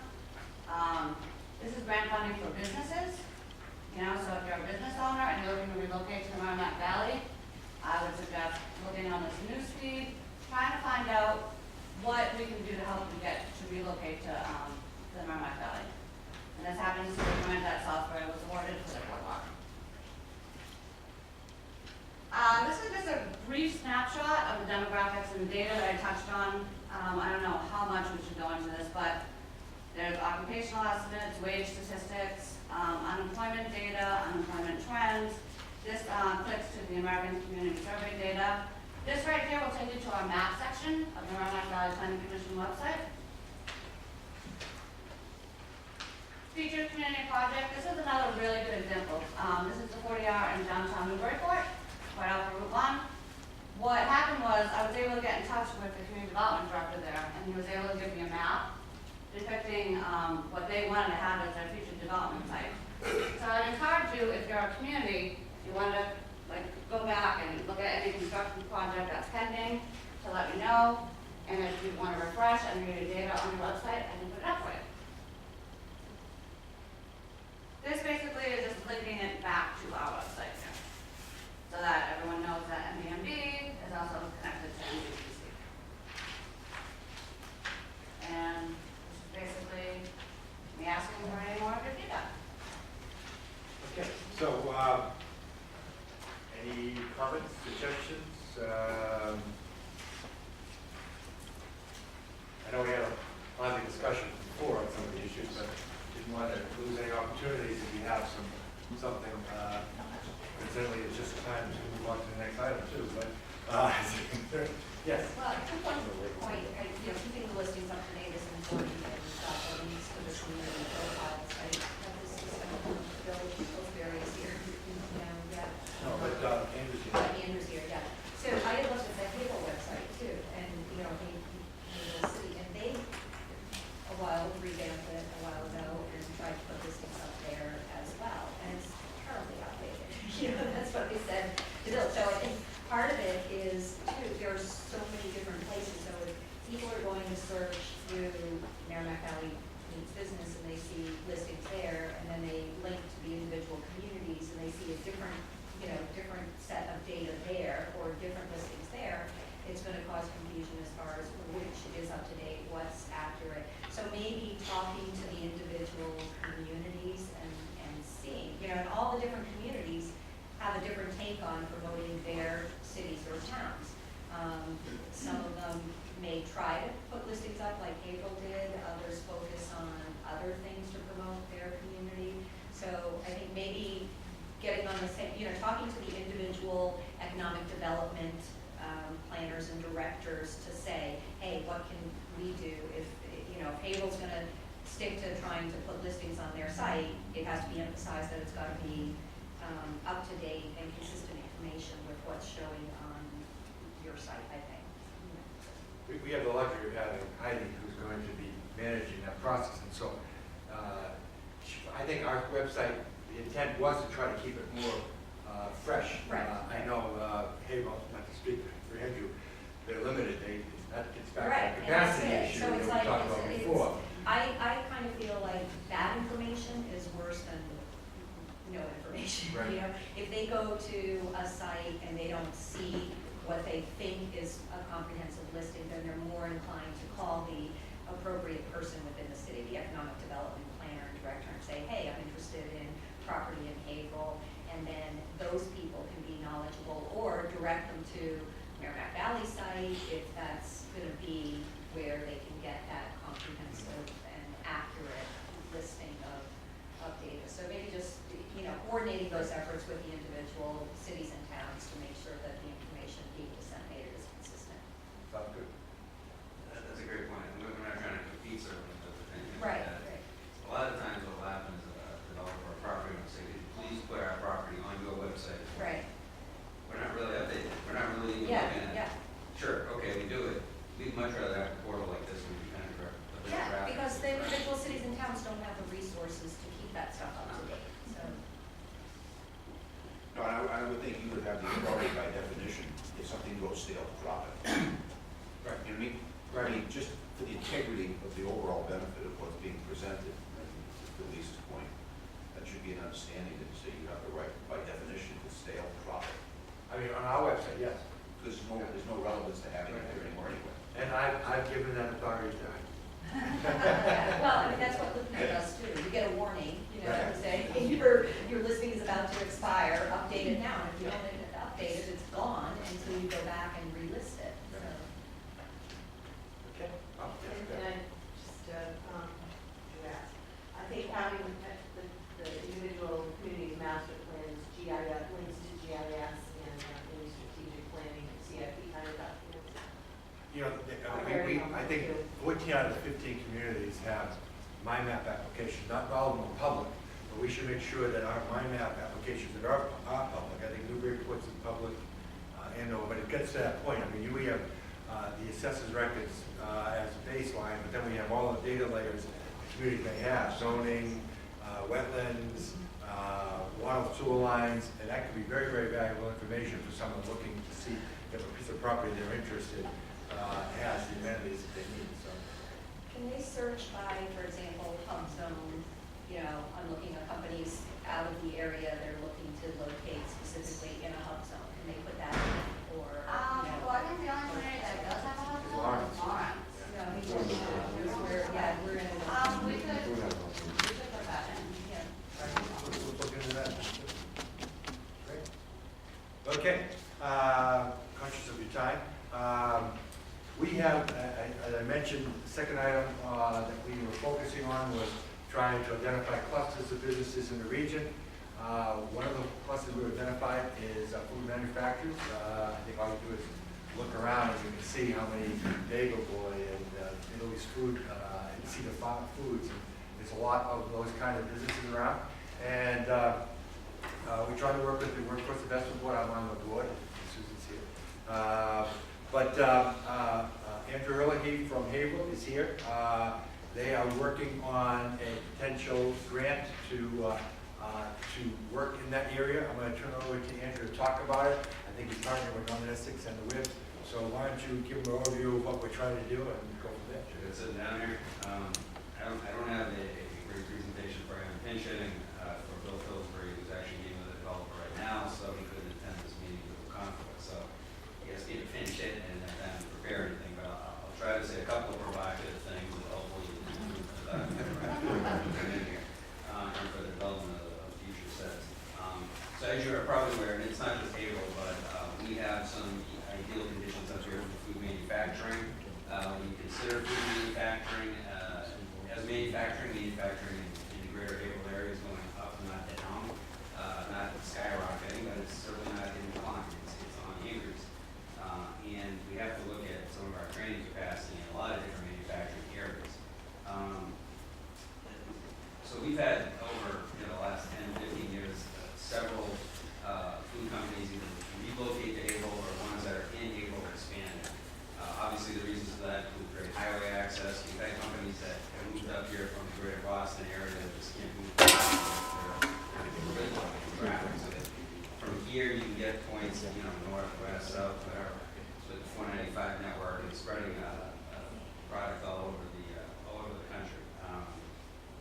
This is grant funding for businesses. So if you're a business owner and you're looking to relocate to the Merrimack Valley, I would suggest looking on this newsfeed, trying to find out what we can do to help you get to relocate to the Merrimack Valley. And this happens to be a grant that Southbury was awarded for their boardwalk. This is just a brief snapshot of the demographics and data that I touched on. I don't know how much we should go into this, but there's occupational estimates, wage statistics, unemployment data, unemployment trends. This clicks to the American Community Survey data. This right here will take you to our map section of the Merrimack Valley Planning Commission website. Featured community project. This is another really good example. This is the 40R in downtown Newburyport, right off of Route 1. What happened was I was able to get in touch with the community development director there, and he was able to give me a map depicting what they wanted to have as their future development site. So I'd encourage you, if you're a community, you want to go back and look at any construction project that's pending to let me know. And if you want to refresh any of your data on your website, I can put it up for you. This basically is just linking it back to our website here, so that everyone knows that MDMD is also connected to MDPC. And this is basically me asking for any more of your feedback. Okay, so, any comments, suggestions? I know we had a lot of discussion before on some of the issues, but didn't want to lose any opportunities if you have something. Incidentally, it's just time to move on to the next item too, but, yes. Well, I think one point, keeping the listings up to date is important, and links to the community profiles, right? That this is built those areas here, No, but Andrew's here. Andrew's here, yeah. So I had looked at the Havel website too, and, the city, and they, a while, revamped it a while ago, and tried to put listings up there as well, and it's terribly outdated. That's what they said to build. So I think part of it is, too, there's so many different places, so if people are going to search through Merrimack Valley Needs Business and they see listings there, and then they link to the individual communities and they see a different, different set of data there or different listings there, it's going to cause confusion as far as which is up to date, what's accurate. take on promoting their cities or towns. Some of them may try to put listings up like April did, others focus on other things to promote their community. So I think maybe getting on the same, talking to the individual economic development planners and directors to say, hey, what can we do if April's gonna stick to trying to put listings on their site, it has to be emphasized that it's gotta be up-to-date and consistent information with what's showing on your site, I think. We have the luxury of having Heidi, who's going to be managing that process, and so I think our website, the intent was to try to keep it more fresh. Right. I know Havel, not to speak for Andrew, they're limited. That gets back Right, to the and that's capacity it. issue So that it's we like, talked about before. I kind of feel like bad information is worse than no information. Right. If they go to a site and they don't see what they think is a comprehensive listing, then they're more inclined to call the appropriate person within the city, the economic development planner and director, and say, hey, I'm interested in property in Haverhill, and then those people can be knowledgeable, or direct them to Merrimack Valley site if that's going to be where they can get that comprehensive and accurate listing of data. So maybe just coordinating those efforts with the individual cities and towns to make sure that the information being disseminated is consistent. Sounds good. That's a great point. We're not trying to compete certainly with anything like Right. that. A lot of times what will happen is a developer or property will say, please put our property on your website. Right. We're not really updating. We're not really even Yeah, looking at it. yeah. Sure, okay, we do it. We'd much rather have a portal like this where we kind of grab the Yeah, traffic. because the individual cities and towns don't have the resources to keep that stuff up to date, so. No, I would think you would have the authority by definition, if something goes stale, drop it. Right. You know what I mean? Right. I mean, just for the integrity of the overall benefit of what's being presented, and to Lisa's point, that should be an understanding that you say you have the right, by definition, to stale, drop it. I mean, on our website, yes. Because there's no relevance to having it there anymore anyway. And I've given that authority to Heidi. Well, I mean, that's what LoopNet does too. You get a warning, Right. to say, your listing is about to expire, update it now. And if you don't update it, it's gone until you go back and relist it, so. Okay. Oh, yes, And good. I just, ask, I think having the individual community master plans, GIS, links to GIS and any strategic planning, CIP kind of documents. I think 14 out of the 15 communities have MyMap applications, not all of them are public, but we should make sure that our MyMap applications that are public, I think Newburyport's in public, but it gets to that point. I mean, we have the assessors records as a baseline, but then we have all the data layers the community may have, zoning, wetlands, water sewer lines, and that can be very, very valuable information for someone looking to see if a piece of property they're interested has the amenities that they need. So. Can they search by, for example, hub zone? I'm looking at companies out of the area they're looking to locate specifically in a hub zone. Can they put that in, or? Well, I think the only community that does have a hub Is zone Lawrence. is Lawrence. We're in. We could put that in. Yeah. We'll look into that. Great. Okay, conscious of your time. We have, as I mentioned, the second item that we were focusing on was trying to identify clusters of businesses in the region. One of the clusters we identified is food manufacturers. I think all you do is look around and you can see how many Bagel Boy and Italy's Food and Cedar Farm Foods. And there's a lot of those kind of businesses around. And we try to work with the Workforce Investment Board. I'm on the board. Susan's here. Andrew Earley from Haverhill is here. They are working on a potential grant to work in that area. I'm going to turn it over to Andrew to talk about it. I think he's partnering with Northern Essex and the WIB. So why don't you give them an overview of what we're trying to do and go from there. Good sitting down here. I don't have a great presentation for him. Pinch hitting for Bill Pillsbury, who's actually meeting with a developer right now, so he couldn't attend this meeting due to conflict. So he asked me to pinch hit and then prepare anything, but I'll try to say a couple of provocative things that hopefully improve the document in here and for the development of future sets. So So as you're probably aware, and it's not just April, but we have some ideal conditions up here for food manufacturing. When you consider food manufacturing as manufacturing in the greater April area is going up, not down, not skyrocketing, but it's certainly not in decline. It's on the increase. And we have to look at some of our training capacity in a lot of different manufacturing areas. So we've had over the last 10, 15 years, several food companies either relocate to April or ones that are in April expand. Obviously, the reasons for that include great highway access. We've had companies that have moved up here from the greater Boston area that just can't move. Traffic. So that from here, you can get points, north, west, south, whatever. So the 495 network is spreading product all over the country.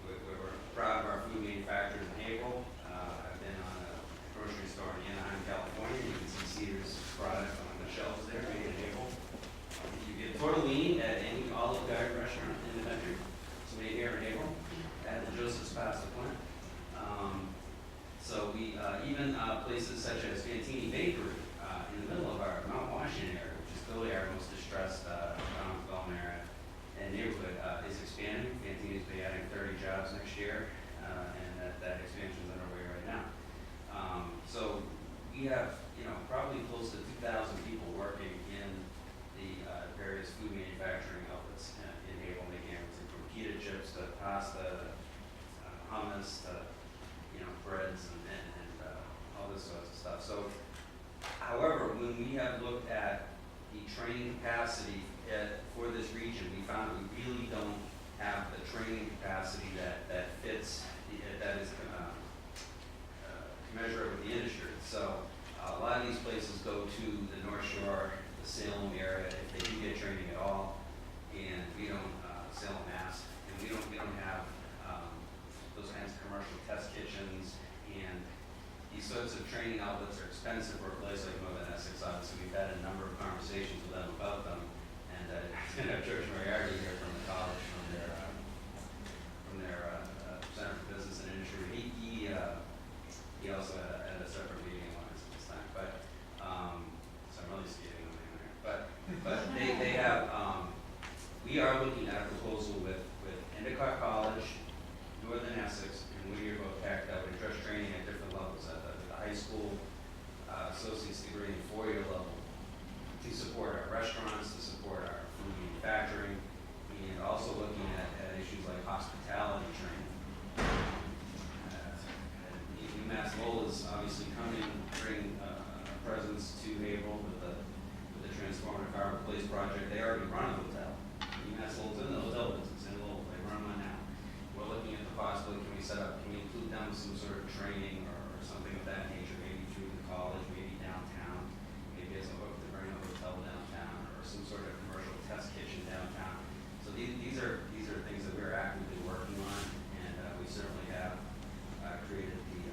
We're proud of our food manufacturers in April. I've been on a grocery store in Anaheim, California. You can see Cedars product on the shelves there, made in April. You get tortellini at any Olive Garden restaurant in the country. It's made here in April at the Joseph's Pasta Plant. So we even places such as Fantini Bakery in the middle of our Mount Washington area, which is clearly our most distressed development area and neighborhood, is expanding. Fantini is adding 30 jobs next year, and that expansion is underway right now. So we have probably close to 2,000 people working in the various food manufacturing outlets in April, making everything from pita chips to pasta, hummus to breads and all this sorts of stuff. So, however, when we have looked at the training capacity for this region, we found that we really don't have the training capacity that fits, that is commensurate with the industry. So, a lot of these places go to the North Shore, the Salem area, if they do get training at all, and we don't sell mass, and we don't have those kinds of commercial test kitchens, and these sorts of training outlets are expensive for a place like Northern Essex. Obviously, we've had a number of conversations with them about them, and George Moriarty here from the college, from their Center for Business and Industry, he also had a separate meeting on this time, but so I'm really skating on him there. But they have we are looking at a proposal with Endicott College, Northern Essex, and Whittier both packed out with dress training at different levels at the high school, associate's degree, and 4-year level to support our restaurants, to support our food manufacturing, and also looking at issues like hospitality training. UMass Lowell is obviously coming, bring a presence to April with the Transformative Harbor Place project. They already run a hotel. UMass Lowell's in the hotel business in Lowell. They run one now. We're looking at the possibility, can we include them with some sort of training or something of that nature, maybe through the college, maybe downtown, maybe as a hook to bring a hotel downtown, or some sort of commercial test kitchen downtown. So these are things that we're actively working on, and we certainly have created the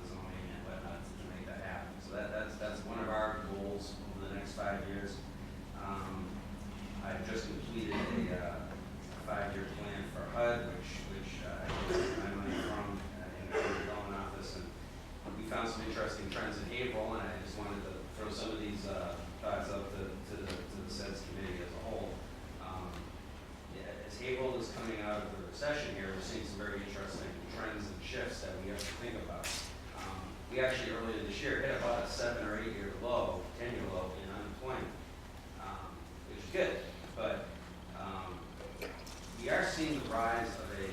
zoning and whatnot to make that happen. So that's one of our goals over the next 5 years. I've just completed a 5-year plan for HUD, which I took my money from in the development office, and we found some interesting trends in April, and I just wanted to throw some of these thoughts up to the Ceds committee as a whole. As April is coming out of the recession here, we're seeing some very interesting trends and shifts that we have to think about. We actually earlier this year hit about a 7 or 8 year low, 10-year low in unemployment, which is good, but we are seeing the rise of a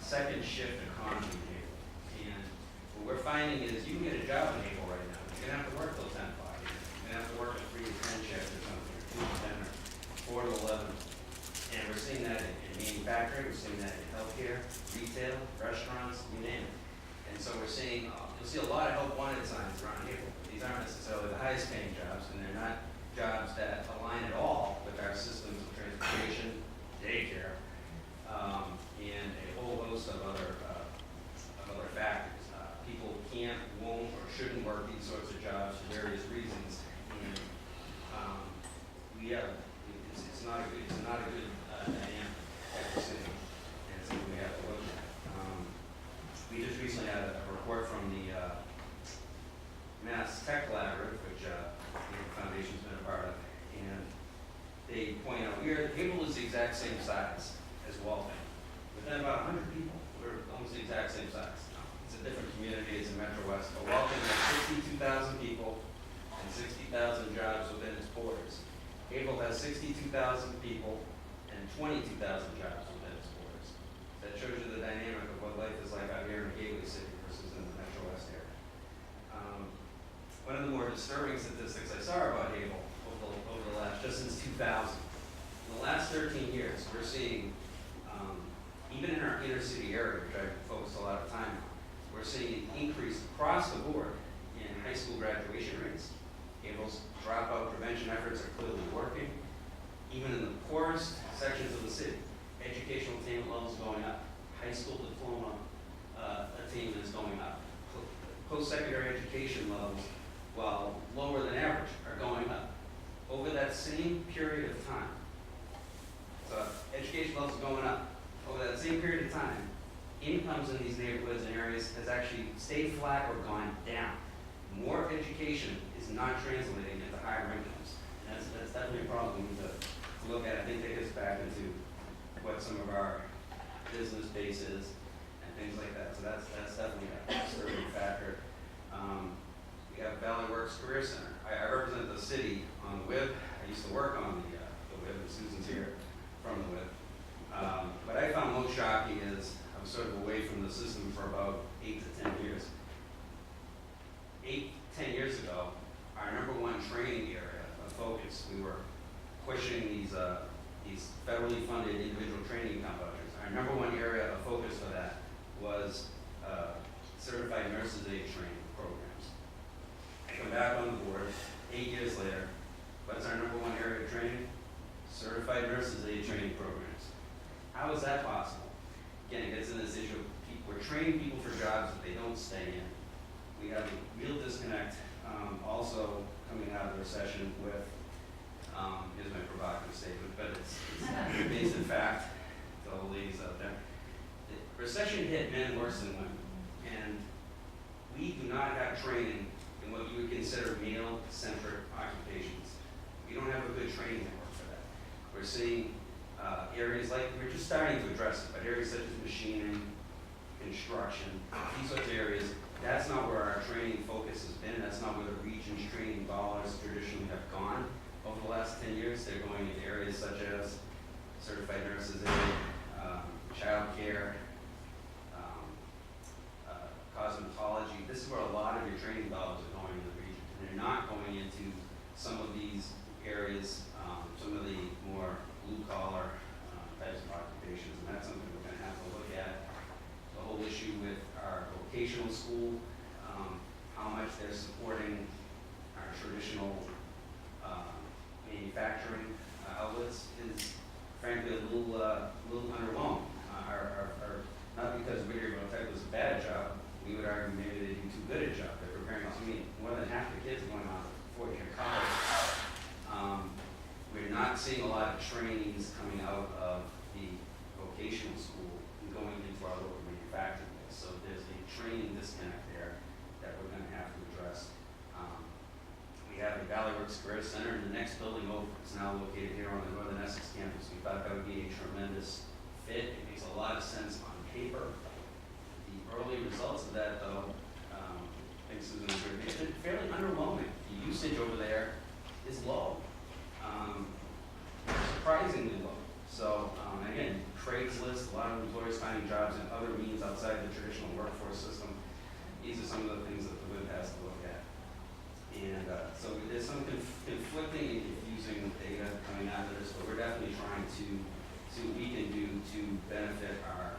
second shift economy in April. And what we're finding is you can get a job in April right now. You're going to have to work till 10 o'clock. You're going to have to work a 3 to 10 shift or something, or 2 to 10 or 4 to 11. And we're seeing that in manufacturing, we're seeing that in healthcare, retail, restaurants, you name it. And so we're seeing, you'll see a lot of help wanted signs around April. These aren't necessarily the highest paying jobs, and they're not jobs that align at all with our systems of transportation, daycare, and a whole host of other factors. People can't, won't, or shouldn't work these sorts of jobs for various reasons, and it's not a good dynamic that we're seeing, and something we have to look at. We just recently had a report from the Mass Tech Collaborative, which the Foundation's been a part of, and they point out Havel is the exact same size as Waltham. Within about 100 people, we're almost the exact same size. It's a different community, it's in Metro West, but Waltham has 62,000 people and 60,000 jobs within its borders. Havel has 62,000 people and 22,000 jobs within its borders. That shows you the dynamic of what life is like out here in a gateway city versus in the Metro West area. One of the more disturbing statistics I saw about Havel over the last, just since 2000, in the last 13 years, we're seeing, even in our inner city area, which I focused a lot of time on, we're seeing an increase across the board in high school graduation rates. Havel's dropout prevention efforts are clearly working. Even in the poorest sections of the city, educational attainment levels going up. High school diploma attainment is going up. Post-secondary education levels, while lower than average, are going up. Over that same period of time, so education levels are going up. Over that same period of time, incomes in these neighborhoods and areas has actually stayed flat or gone down. More education is not translating into higher incomes. And that's definitely a problem we need to look at. I think that gets back into what some of our business base is and things like that. So that's definitely a disturbing factor. We have Valley Works Career Center. I represent the city on the WIB. I used to work on the WIB, and Susan's here from the WIB. What I found most shocking is I was sort of away from the system for about 8 to 10 years. 8, 10 years ago, our #1 training area of focus, we were pushing these federally funded individual training vouchers. Our #1 area of focus for that was certified nurses aid training programs. I come back on the board 8 years later. What's our #1 area of training? Certified nurses aid training programs. How is that possible? Again, it gets into this issue of we're training people for jobs that they don't stay in. We have a real disconnect also coming out of the recession with, here's my provocative statement, but it's based in fact to all the ladies out there. The recession hit men worse than women, and we do not have training in what you would consider male-centric occupations. We don't have a good training network for that. We're seeing areas like, we're just starting to address it, but areas such as machining, construction, these sorts of areas, that's not where our training focus has been. That's not where the region's training dollars traditionally have gone over the last 10 years. They're going into areas such as certified nurses aid, child care, cosmetology. This is where a lot of your training dollars are going in the region. And they're not going into some of these areas, some of the more blue-collar types of occupations. And that's something we're going to have to look at. The whole issue with our vocational school, how much they're supporting our traditional manufacturing outlets is frankly a little underwhelming. Not because Whittier Tech was a bad job, we would argue maybe they do too good a job. They're preparing us. I mean, more than half the kids are going on 4-year college. We're not seeing a lot of trainings coming out of the vocational school and going into our local manufacturing base. So there's a training disconnect there that we're going to have to address. We have the Valley Works Career Center in the next building over. It's now located here on the Northern Essex campus. We thought that would be a tremendous fit. It makes a lot of sense on paper. The early results of that, though, I think Susan agreed, it's been fairly underwhelming. The usage over there is low, surprisingly low. So again, Craigslist, a lot of employers finding jobs in other means outside the traditional workforce system. These are some of the things that the WIB has to look at. And so there's some conflicting and confusing data coming out of this, but we're definitely trying to see what we can do to benefit our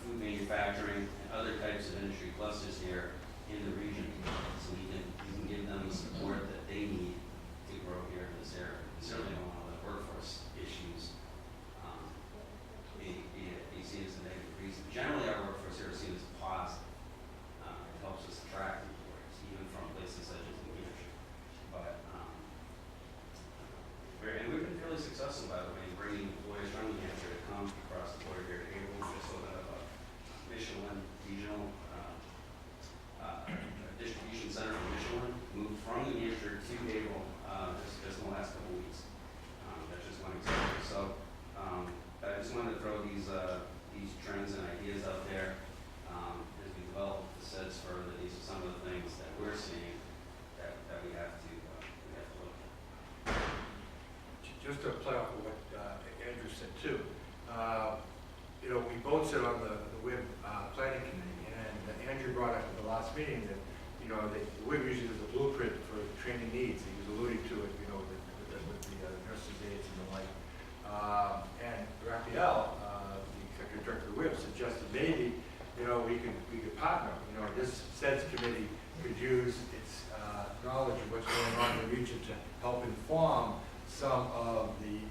food manufacturing and other types of industry clusters here in the region, so we can give them the support that they need to grow here in this area. We certainly don't want to let workforce issues be seen as a negative reason. Generally, our workforce here is seen as positive. It helps us attract employees, even from places such as New Hampshire. But we've been fairly successful, by the way, in bringing employees from New Hampshire to come across the border here to Haverhill. We just opened up a meeting, that, you know, the WIB usually does a blueprint for training needs. He was alluding to it, you know, with the nurses' aides and the like. And Raphael, the executive director of the WIB, suggested maybe, you know, we could partner. You know, this Ceds committee could use its knowledge of what's going on in the region to help inform some of the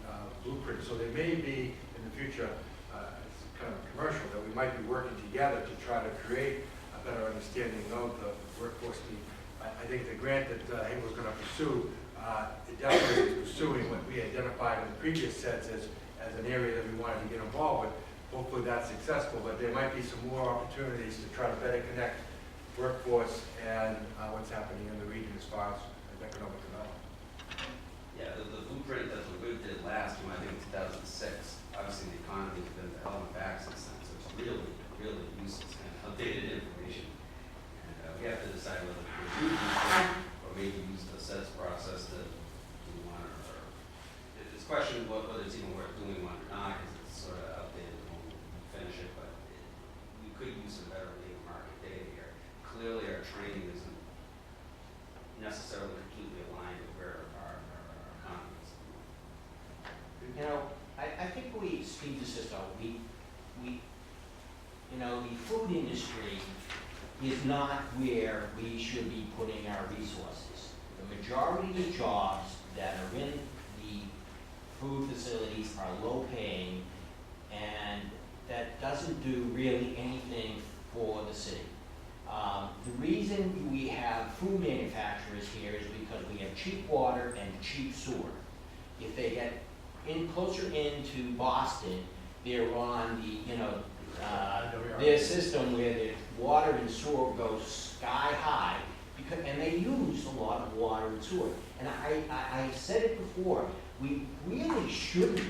blueprints. So there may be in the future, it's kind of commercial, that we might be working together to try to create a better understanding of the workforce need. I think the grant that Hagel's going to pursue, it definitely is pursuing what we identified in the previous sets as an area that we wanted to get involved with. Hopefully that's successful, but there might be some more opportunities to try to better connect workforce and what's happening in the region as far as economic development. Yeah, the blueprint that the WIB did last one, I think in 2006, obviously the economy has been to hell and back since then, so it's really, really useless and outdated information. And we have to decide whether we do blueprint or maybe use the Ceds process to do one, or it's questionable whether it's even worth doing one or not, because it's sort of outdated when we finish it, but we could use some better labor market data here. Clearly our training isn't necessarily completely aligned with where our economy is. You know, I think Steve DeSisto, you know, the food industry is not where we should be putting our resources. The majority of the jobs that are in the food facilities are low paying, and that doesn't do really anything for the city. The reason we have food manufacturers here is because we have cheap water and cheap sewer. If they get closer into Boston, they're on the, you know, their system where the water and sewer goes sky high, because, and they use a lot of water and sewer. And I said it before, we really shouldn't.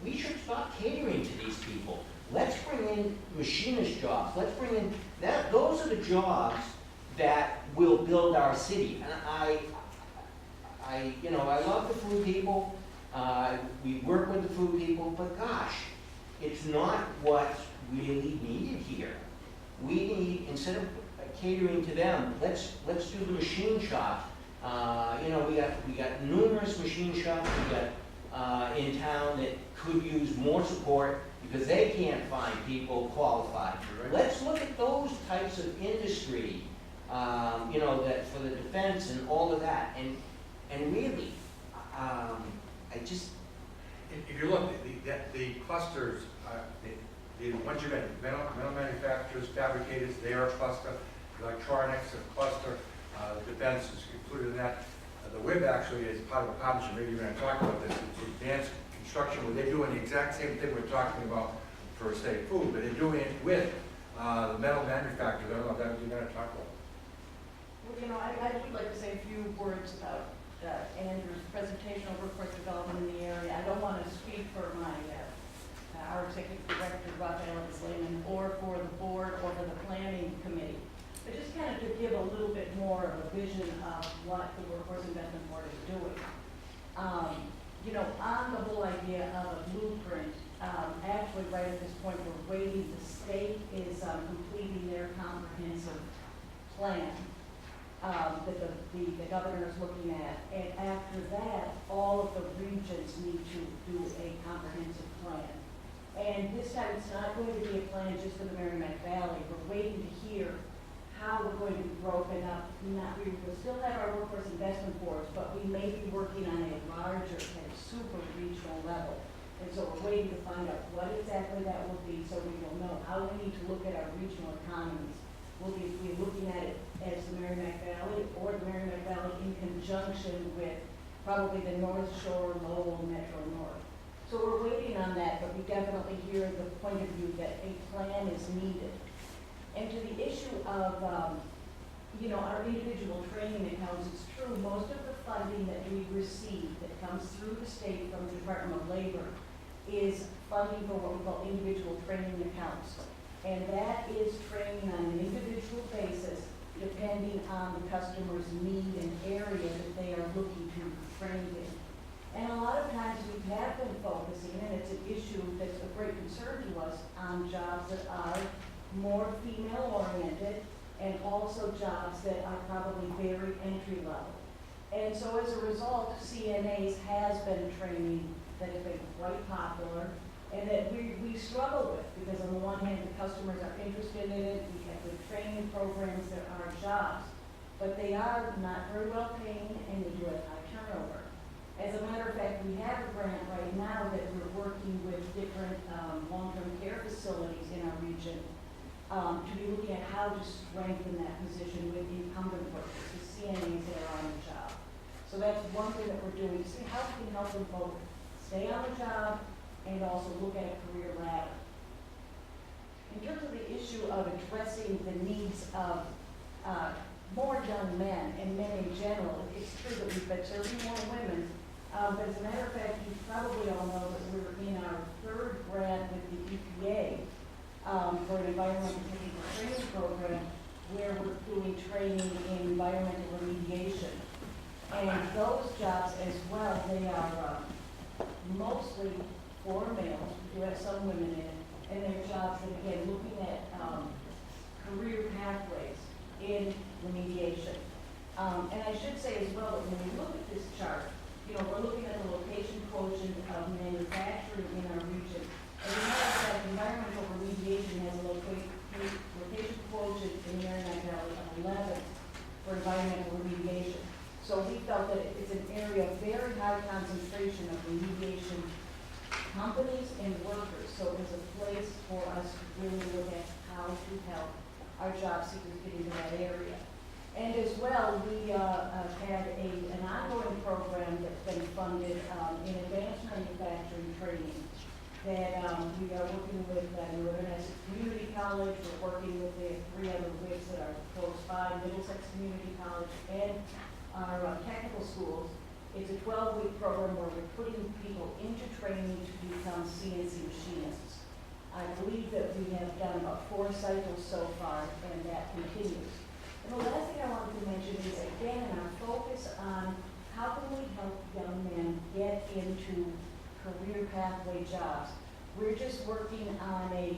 We should stop catering to these people. Let's bring in machinist jobs. Let's bring in that. Those are the jobs that will build our city. And you know, I love the food people. We work with the food people, but gosh, it's not what's really needed here. We need, instead of catering to them, let's do the machine shop. You know, we got numerous machine shops we got in town that could use more support because they can't find people qualified. Right. Let's look at those types of industry, you know, that for the defense and all of that. And really, I just. If you look, the clusters, the ones you mentioned, metal manufacturers, fabricators, they are a cluster. Electronics, a cluster. Defense is included in that. The WIB actually is part of a partnership. Maybe you're going to talk about this. It's advanced construction, where they're doing the exact same thing we're talking about for, say, food, but they're doing it with the metal manufacturers. I don't know if that's what you're going to talk about. Well, you know, I would like to say a few words about Andrew's presentation on workforce development in the area. I don't want to speak for our executive director, Raphael Lehman, or for the board or for the planning committee, but just kind of to give a little bit more of a vision of what the Workforce Investment Board is doing. You know, on the whole idea of a blueprint, actually right at this point we're waiting. The state is completing their comprehensive plan that the governor is looking at, and after that, all of the regions need to do a comprehensive plan. And this time, it's not going to be a plan just for the Merrimack Valley. We're waiting to hear how we're going to be broken up. We will still have our workforce investment boards, but we may be working on a larger kind of super regional level. And so we're waiting to find out what exactly that will be, so we will know how we need to look at our regional economies. We'll be looking at it as the Merrimack Valley, or the Merrimack Valley in conjunction with probably the North Shore, Lowell, Metro North. So we're waiting on that, but we definitely hear the point of view that a plan is needed. And to the issue of, you know, our individual training accounts, it's true, most of the funding that we receive that comes through the state from the Department of Labor is funding for what we call individual training accounts. And that is training on an individual basis, depending on the customer's need and area that they are looking to be trained in. And a lot of times we have been focusing, and it's an issue that's of great concern to us, on jobs that are more female-oriented, and also jobs that are probably very entry level. And so as a result, CNAs has been training that has been quite popular and that we struggle with, because on the one hand, the customers are interested in it, we have good training programs, there are jobs, but they are not very well paying and they do have high turnover. As a matter of fact, we have a grant right now that we're working with different long-term care facilities in our region to be looking at how to strengthen that position with incumbent workers, the CNAs that are on the job. So that's one thing that we're doing, to see how we can help them both stay on the job and also look at a career ladder. In terms of the issue of addressing the needs of more young men and men in general, it's true that we've been serving more women, but as a matter of fact, you probably all know that we're in our third grant with the EPA for an environmental technical training program where we're doing training in environmental remediation. And those jobs as well, they are mostly for males, we do have some women in it, and they're jobs that, again, looking at career pathways in remediation. And I should say as well, that when we look at this chart, you know, we're looking at the location quotient of manufacturing in our region. As a matter of fact, environmental remediation has a location quotient in the Merrimack Valley of 11 for environmental remediation. So we felt that it's an area of very high concentration of remediation companies and workers. So it was a place for us to really look at how to help our job seekers get into that area. And as well, we had an ongoing program that's been funded in advanced manufacturing training that we are working with Northern Essex Community College. We're working with the 3 other WICs that are close by, Middlesex Community College, and our technical schools. It's a 12-week program where we're putting people into training to become CNC machinists. I believe that we have done about 4 cycles so far, and that continues. And the last thing I wanted to mention is, again, our focus on how can we help young men get into career pathway jobs. We're just working on a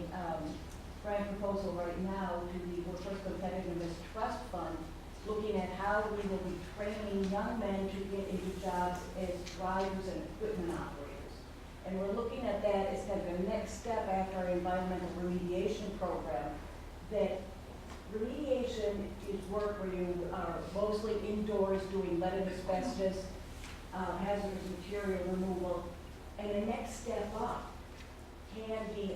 grant proposal right now to the Workforce Competitiveness Trust Fund, looking at how we will be training young men to get into jobs as drivers and equipment operators. And we're looking at that as kind of a next step after our environmental remediation program. That remediation is work where you are mostly indoors doing lead and asbestos, hazardous material removal, and the next step up can be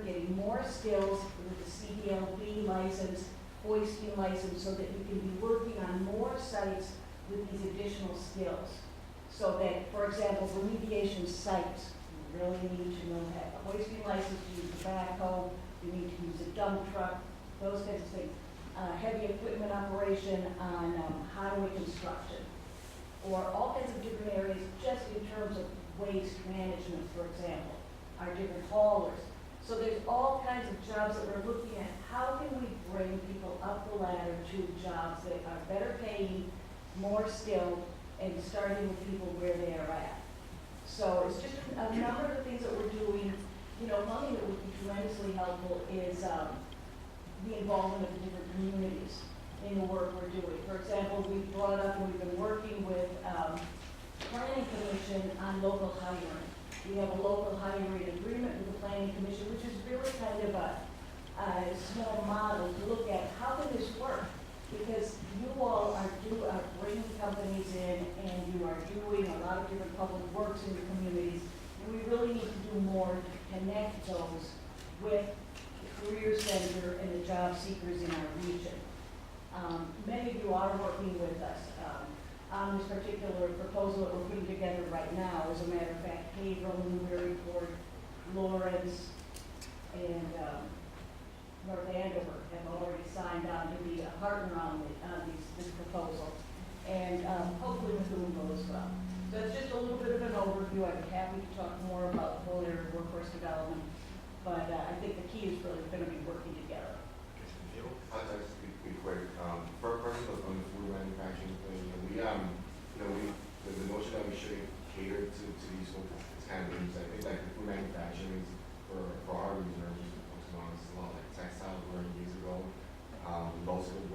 getting more skills with the CDLB license, hoisting license, so that you can be working on more sites with these additional skills. So that, for example, remediation sites, you really need to know that. A hoisting license, you use a backhoe, you need to use a dump truck, those kinds of things. Heavy equipment operation on highway construction, or all kinds of different areas just in terms of waste management, for example, our different haulers. So there's all kinds of jobs that we're looking at. How can we bring people up the ladder to jobs that are better paying, more skilled, and starting with people where they are at? So it's just a number of the things that we're doing. You know, one thing that would be tremendously helpful is the involvement of the different communities in the work we're doing. For example, we've brought up and we've been working with Planning Commission on local hiring. We have a local hiring agreement with the Planning Commission, which is really kind of a small model to look at how can this work? Because you all are bringing companies in, and you are doing a lot of different public works in your communities, and we really need to do more to connect those with the Career Center and the job seekers in our region. Many of you are working with us on this particular proposal that we're putting together right now. As a matter of fact, Haverhill, Newburyport, Lawrence, and North Andover have already signed on to be a partner on this proposal, and hopefully Methuen will as well. So it's just a little bit of an overview. I'd be happy to talk more about the whole area of workforce development, but I think the key is really going to be working together. I'll just be quick. First, on the food manufacturing thing, the notion that we shouldn't cater to these folks is kind of interesting. I think like the food manufacturing is for our region, just focusing on, it's a lot like textiles were years ago. We've also been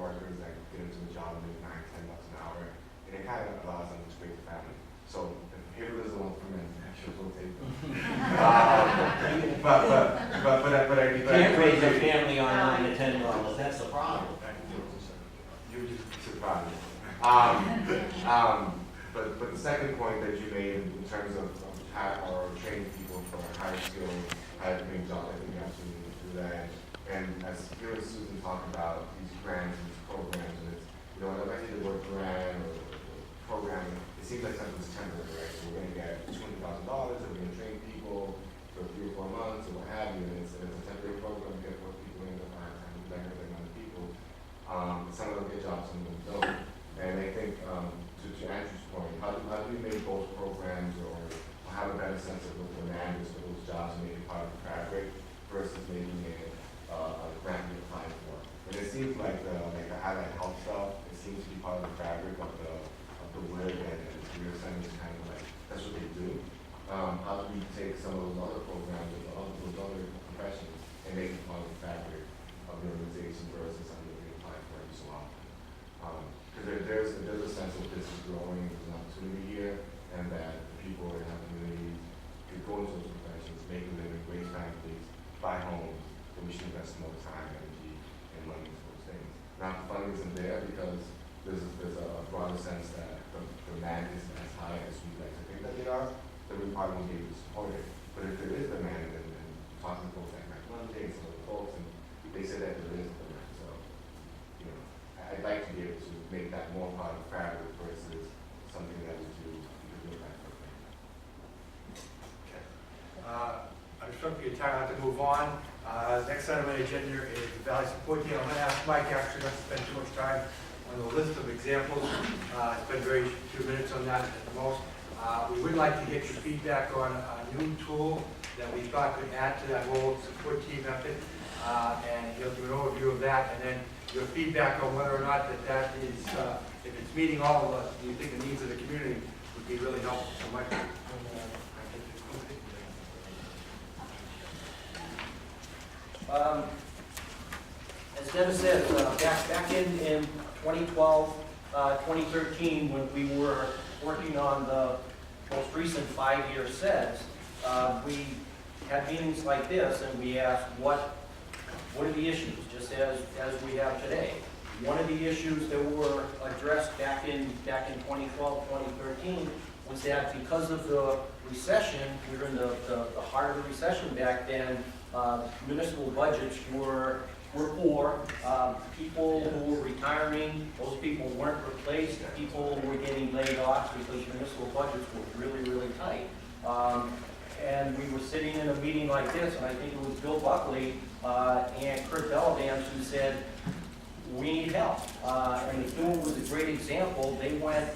You just surprised me. But the second point that you made in terms of or training people for higher skills, higher paying jobs, I think you absolutely need to do that. And as you and Susan talked about these grants and these programs, and it's, you know, whenever I see the word grant or program, it seems like something's temporary, right? So we're going to get $20,000, and we're going to train people for 3 or 4 months, or what have you, and it's a temporary program, we get more people in the time, we like everything on the people. Some of them get jobs, some of them don't. And I think, to Andrew's point, how do we make those programs or have a better sense of what the demand is for those jobs and make it part of the fabric versus making it a grant we apply for? And it seems like the allied health stuff, it seems to be part of the fabric of the WIG and the career centers, kind of like, that's what they do. How do we take some of those other programs or those other professions and make it part of the fabric of the organization versus something we apply for every so often? Because there's a sense that this is growing, there's an opportunity here, and that the people in our communities could go into those professions, make a living, raise families, buy homes, but we should invest more time, energy, and money into those things. Now, the funding isn't there because there's a broader sense that the demand isn't as high as we'd like to think that they are, that we probably won't be able to support it. But if there is demand, and talking to folks like Matt Monday and some of the folks, and they say that there is demand. So, you know, I'd like to be able to make that more part of the fabric versus something that we do because we're back for things. Okay. I'm sure for your time, I have to move on. Next item on the agenda is the Valley Support Team. I'm going to ask Mike actually not to spend too much time on the list of examples. Spend very few minutes on that at the most. We would like to get your feedback on a new tool that we thought could add to that whole support team effort. And he'll do an overview of that, and then your feedback on whether or not that is, if it's meeting all of the, you think the needs of the community would be really helpful. So Mike, as Dennis said, back in 2012, 2013, when we were working on the most recent 5-year Ceds, we had meetings like this, and we asked what are the issues, just as we have today. One of the issues that were addressed back in 2012, 2013 was that because of the recession, we were in the heart of the recession back then, municipal budgets were poor. People who were retiring, those people weren't replaced. People were getting laid off because municipal budgets were really, really tight. And we were sitting in a meeting like this, and I think it was Bill Buckley and Kurt Bellavance who said, we need help. And the Thune was a great example. They went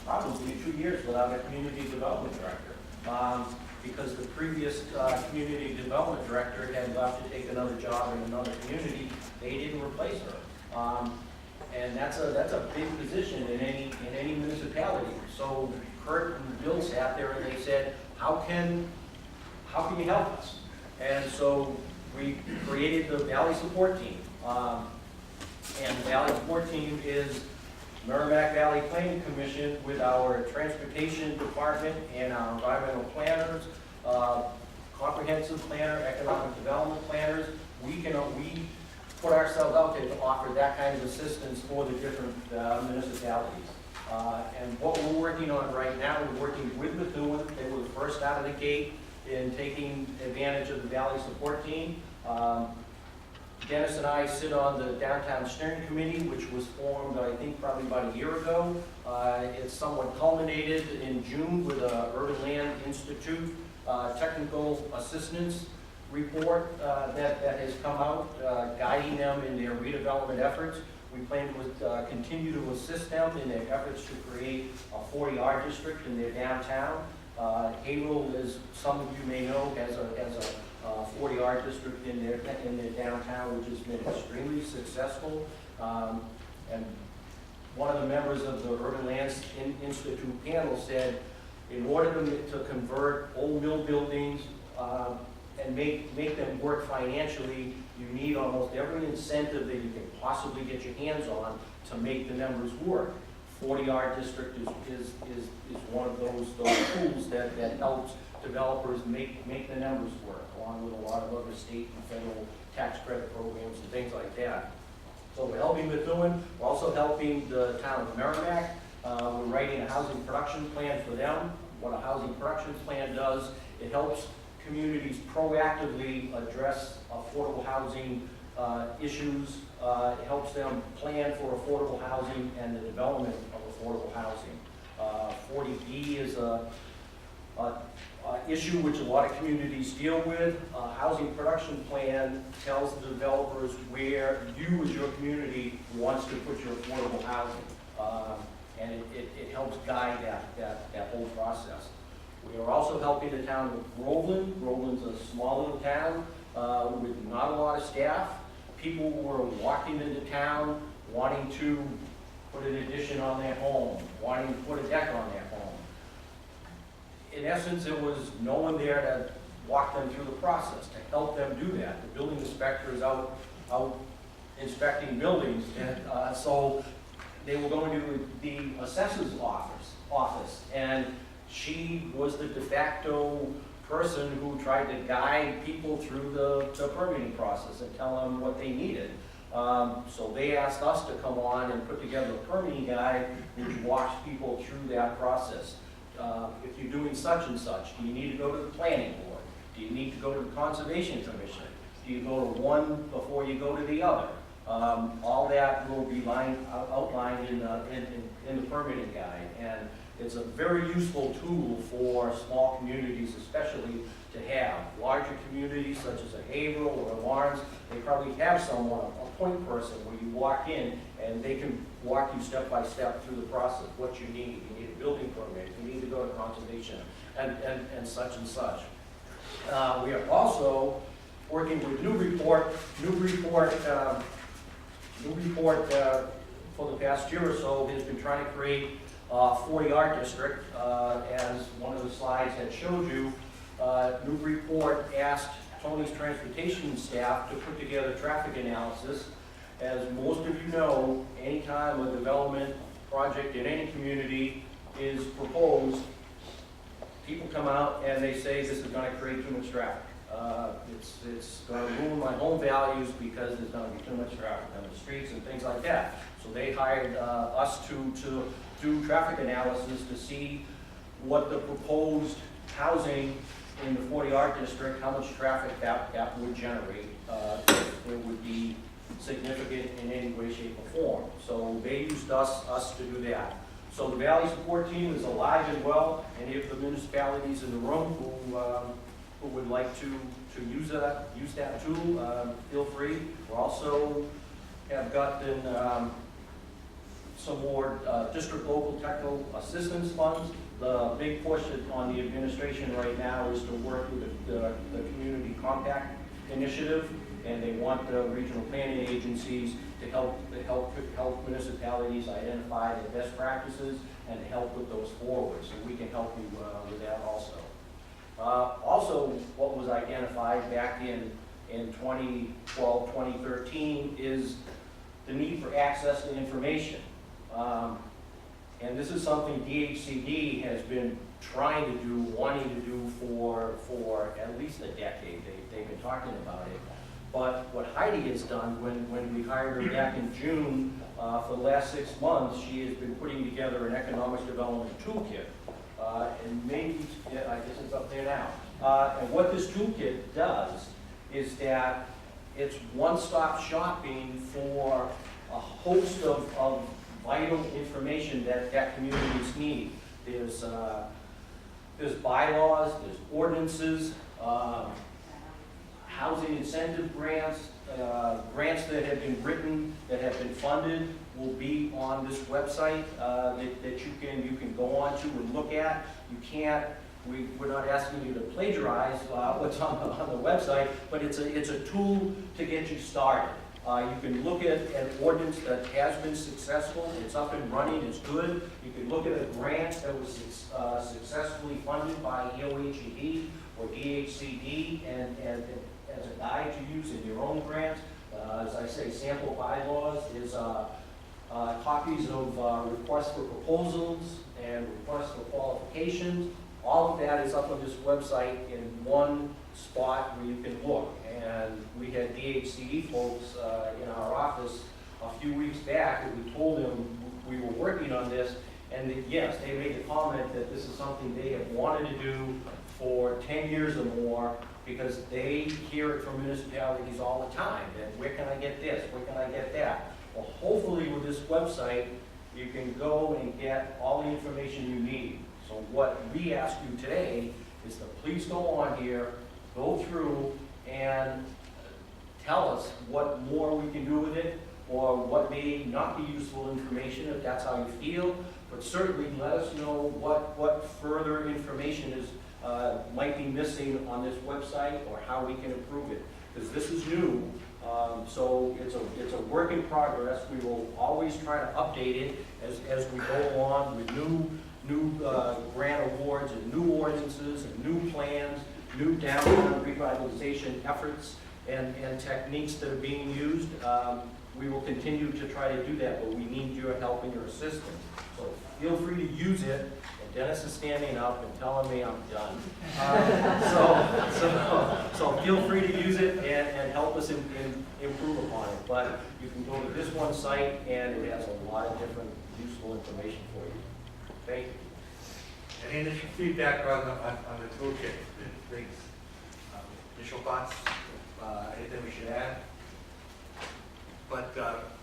probably 2 years without a community development director. Because the previous community development director had left to take another job in another community, they didn't replace her. And that's a big position in any municipality. So Kurt and Bill sat there and they said, how can you help us? And so we created the Valley Support Team. And the Valley Support Team is Merrimack Valley Planning Commission with our transportation department and our environmental planners, comprehensive planner, economic development planners. We put ourselves out there to offer that kind of assistance for the different municipalities. And what we're working on right now, we're working with Methuen. They were the first out of the gate in taking advantage of the Valley Support Team. Dennis and I sit on the Downtown Steering Committee, which was formed, I think, probably about a year ago. It's somewhat culminated in June with the Urban Land Institute technical assistance report that has come out, guiding them in their redevelopment efforts. We plan to continue to assist them in their efforts to create a 40R district in their downtown. Haverhill, as some of you may know, has a 40R district in their downtown, which has been extremely successful. And one of the members of the Urban Lands Institute panel said, in order to convert old mill buildings and make them work financially, you need almost every incentive that you can possibly get your hands on to make the numbers work. 40R district is one of those tools that helps developers make the numbers work, along with a lot of other state and federal tax credit programs and things like that. So we're helping Methuen, we're also helping the town of Merrimack. We're writing a housing production plan for them. What a housing production plan does, it helps communities proactively address affordable housing issues. It helps them plan for affordable housing and the development of affordable housing. 40B is a issue which a lot of communities deal with. Housing production plan tells the developers where you as your community wants to put your affordable housing. And it helps guide that whole process. We are also helping the town of Groveland. Groveland's a small little town with not a lot of staff. People were walking into town wanting to put an addition on their home, wanting to put a deck on their home. In essence, there was no one there to walk them through the process, to help them do that. The building inspector is out inspecting buildings, and so they were going to the assessor's office, and she was the de facto person who tried to guide people through the permitting process and tell them what they needed. So they asked us to come on and put together a permitting guide which walks people through that process. If you're doing such and such, do you need to go to the planning board? Do you need to go to the conservation commission? Do you go to one before you go to the other? All that will be outlined in the permitting guide, and it's a very useful tool for small communities, especially to have. Larger communities such as a Haverhill or a Lawrence, they probably have someone, a point person, where you walk in and they can walk you step by step through the process, what you need. You need a building permit, you need to go to conservation, and such and such. We are also working with Newburyport for the past year or so has been trying to create a 40 art district. As one of the slides had showed you, Newburyport asked Tony's transportation staff to put together traffic analysis. As most of you know, anytime a development project in any community is proposed, people come out and they say this is going to create too much traffic. It's going to ruin my home values because there's going to be too much traffic on the streets and things like that. So they hired us to do traffic analysis to see what the proposed housing in the 40 art district, how much traffic that would generate, if it would be significant in any way, shape, or form. So they used us to do that. So the Valley Support Team is alive and well. Any of the municipalities in the room who would like to use that tool, feel free. We also have gotten some more district local technical assistance funds. The big push on the administration right now is to work with the Community Compact Initiative, and they want the regional planning agencies to help municipalities identify their best practices and to help with those forward. So we can help you with that also. Also, what was identified back in 2012, 2013 is the need for access to information. And this is something DHCD has been trying to do, wanting to do for at least a decade. They've been talking about it. But what Heidi has done, when we hired her back in June, for the last 6 months, she has been putting together an economic development toolkit. And maybe, yeah, I guess it's up there now. And what this toolkit does is that it's one-stop shopping for a host of vital information that communities need. There's bylaws, there's ordinances, housing incentive grants, grants that have been written, that have been funded, will be on this website that you can go on to and look at. You can't, we're not asking you to plagiarize what's on the website, but it's a tool to get you started. You can look at an ordinance that has been successful, it's up and running, it's good. You can look at a grant that was successfully funded by EOHED or DHCD and as a guide to use in your own grant. As I say, sample bylaws is copies of requests for proposals and requests for qualifications. All of that is up on this website in one spot where you can look. And we had DHCD folks in our office a few weeks back, and we told them we were working on this, and that, yes, they made the comment that this is something they have wanted to do for 10 years or more, because they hear it from municipalities all the time, that where can I get this, where can I get that? Well, hopefully with this website, you can go and get all the information you need. So what we ask you today is to please go on here, go through and tell us what more we can do with it, or what may not be useful information, if that's how you feel. But certainly let us know what further information is, might be missing on this website, or how we can improve it. Because this is new, so it's a work in progress. We will always try to update it as we go along with new grant awards and new ordinances and new plans, new downtown revitalization efforts and techniques that are being used. We will continue to try to do that, but we need your help and your assistance. So feel free to use it. And Dennis is standing up and telling me I'm done. So feel free to use it and help us improve upon it. But you can go to this one site, and it has a lot of different useful information for you. Thank you. Any initial feedback on the toolkit? Things, initial thoughts, anything we should add? But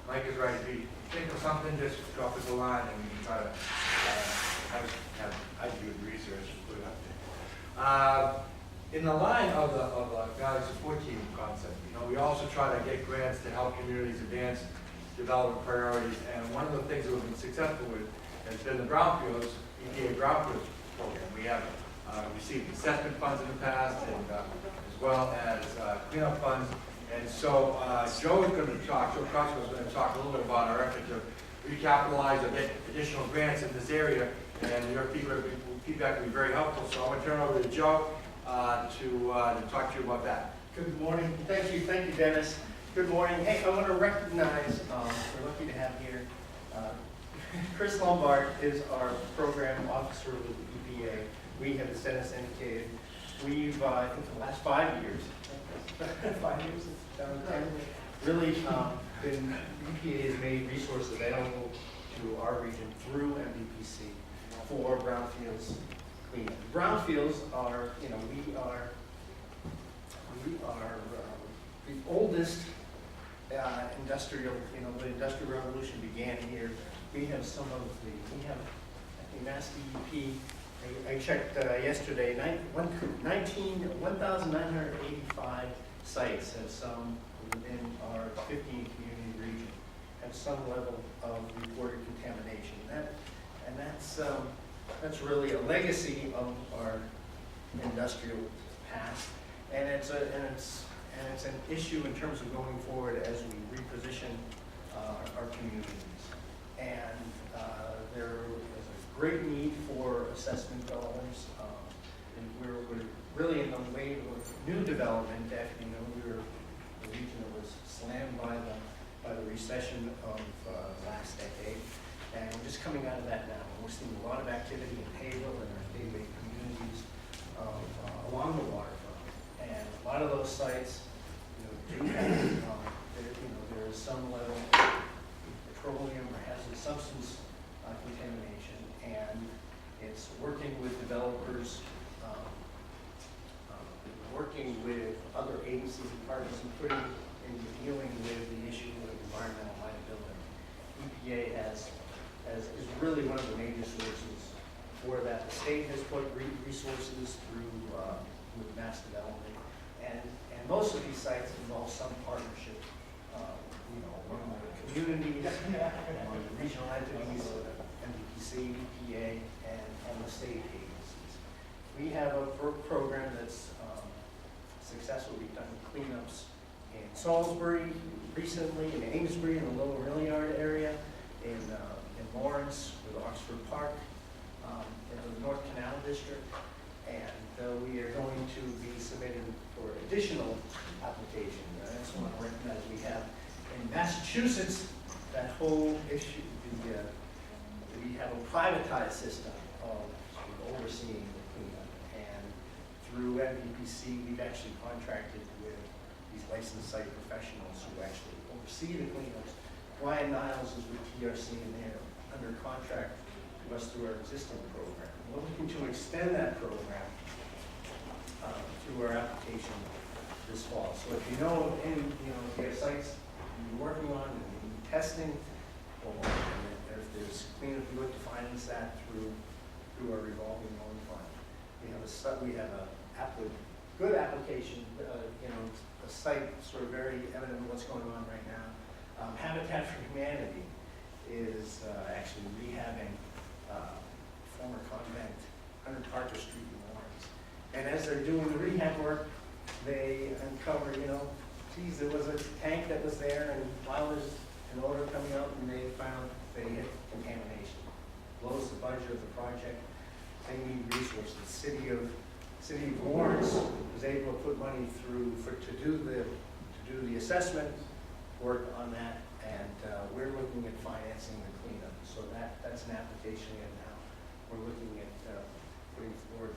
Mike is right. If you think of something, just drop us a line and we can try to I do the research and put it up there. In the line of the Valley Support Team concept, we also try to get grants to help communities advance development priorities. And one of the things that we've been successful with has been the brownfields, EPA brownfields program. We have received assessment funds in the past, and as well as cleanup funds. And so Joe is going to talk, Joe Costco is going to talk a little bit about our effort to recapitalize and get additional grants in this area. And your feedback will be very helpful. So I'm going to turn it over to Joe to talk to you about that. Good morning. Thank you, Dennis. Good morning. Hey, I want to recognize, we're lucky to have here, Chris Lombard is our program officer with the EPA. We have, as Dennis indicated, we've, I think for the last 5 years, 5 years since 2010, really been, EPA has made resources available to our region through MVPC for brownfields cleanup. Brownfields are, we are the oldest industrial, the industrial revolution began here. We have some of the, I think Mass DEP, I checked yesterday, 1,985 sites have some within our 15 community region have some level of reported contamination. That's really a legacy of our industrial past, and it's an issue in terms of going forward as we reposition our communities. And there is a great need for assessment dollars, and we're really in the wave of new development. We were a region that was slammed by the recession of last decade, and we're just coming out of that now. We're seeing a lot of activity in Haverhill and our gateway communities along the waterfront, and a lot of those sites, do have, there is some level of petroleum or hazardous substance contamination, and it's working with developers, working with other agencies and partners, including in dealing with the issue of environmental liability. EPA is really one of the major sources for that. The state has put resources through with mass development, and most of these sites involve some partnership, among the communities, among the regional entities, MVPC, EPA, and the state agencies. We have a program that's successful. We've done cleanups in Salisbury recently, in Amesbury, in the Lower Millyard area, in Lawrence with Oxford Park, in the North Canal District, and we are going to be submitting for additional applications. I just want to recognize we have in Massachusetts that whole issue. We have a privatized system of overseeing the cleanup, and through MVPC, we've actually contracted with these licensed site professionals who actually oversee the cleanups, Ryan Niles is with TRC and they're under contract to us through our existing program. We're looking to extend that program through our application this fall. So if you know of any, if you have sites you're working on and you need testing, or if there's cleanup, we look to finance that through our revolving loan fund. We have a good application, a site sort of very evident of what's going on right now. Habitat for Humanity is actually rehabbing former convent, 100 Parker Street in Lawrence. And as they're doing the rehab work, they uncover, geez, there was a tank that was there, and while there's an odor coming out, and they found they hit contamination. Blows the budget of the project. They need resources. The city of Lawrence was able to put money through to do the assessment work on that, and we're looking at financing the cleanup. So that's an application in now. We're looking at putting forward,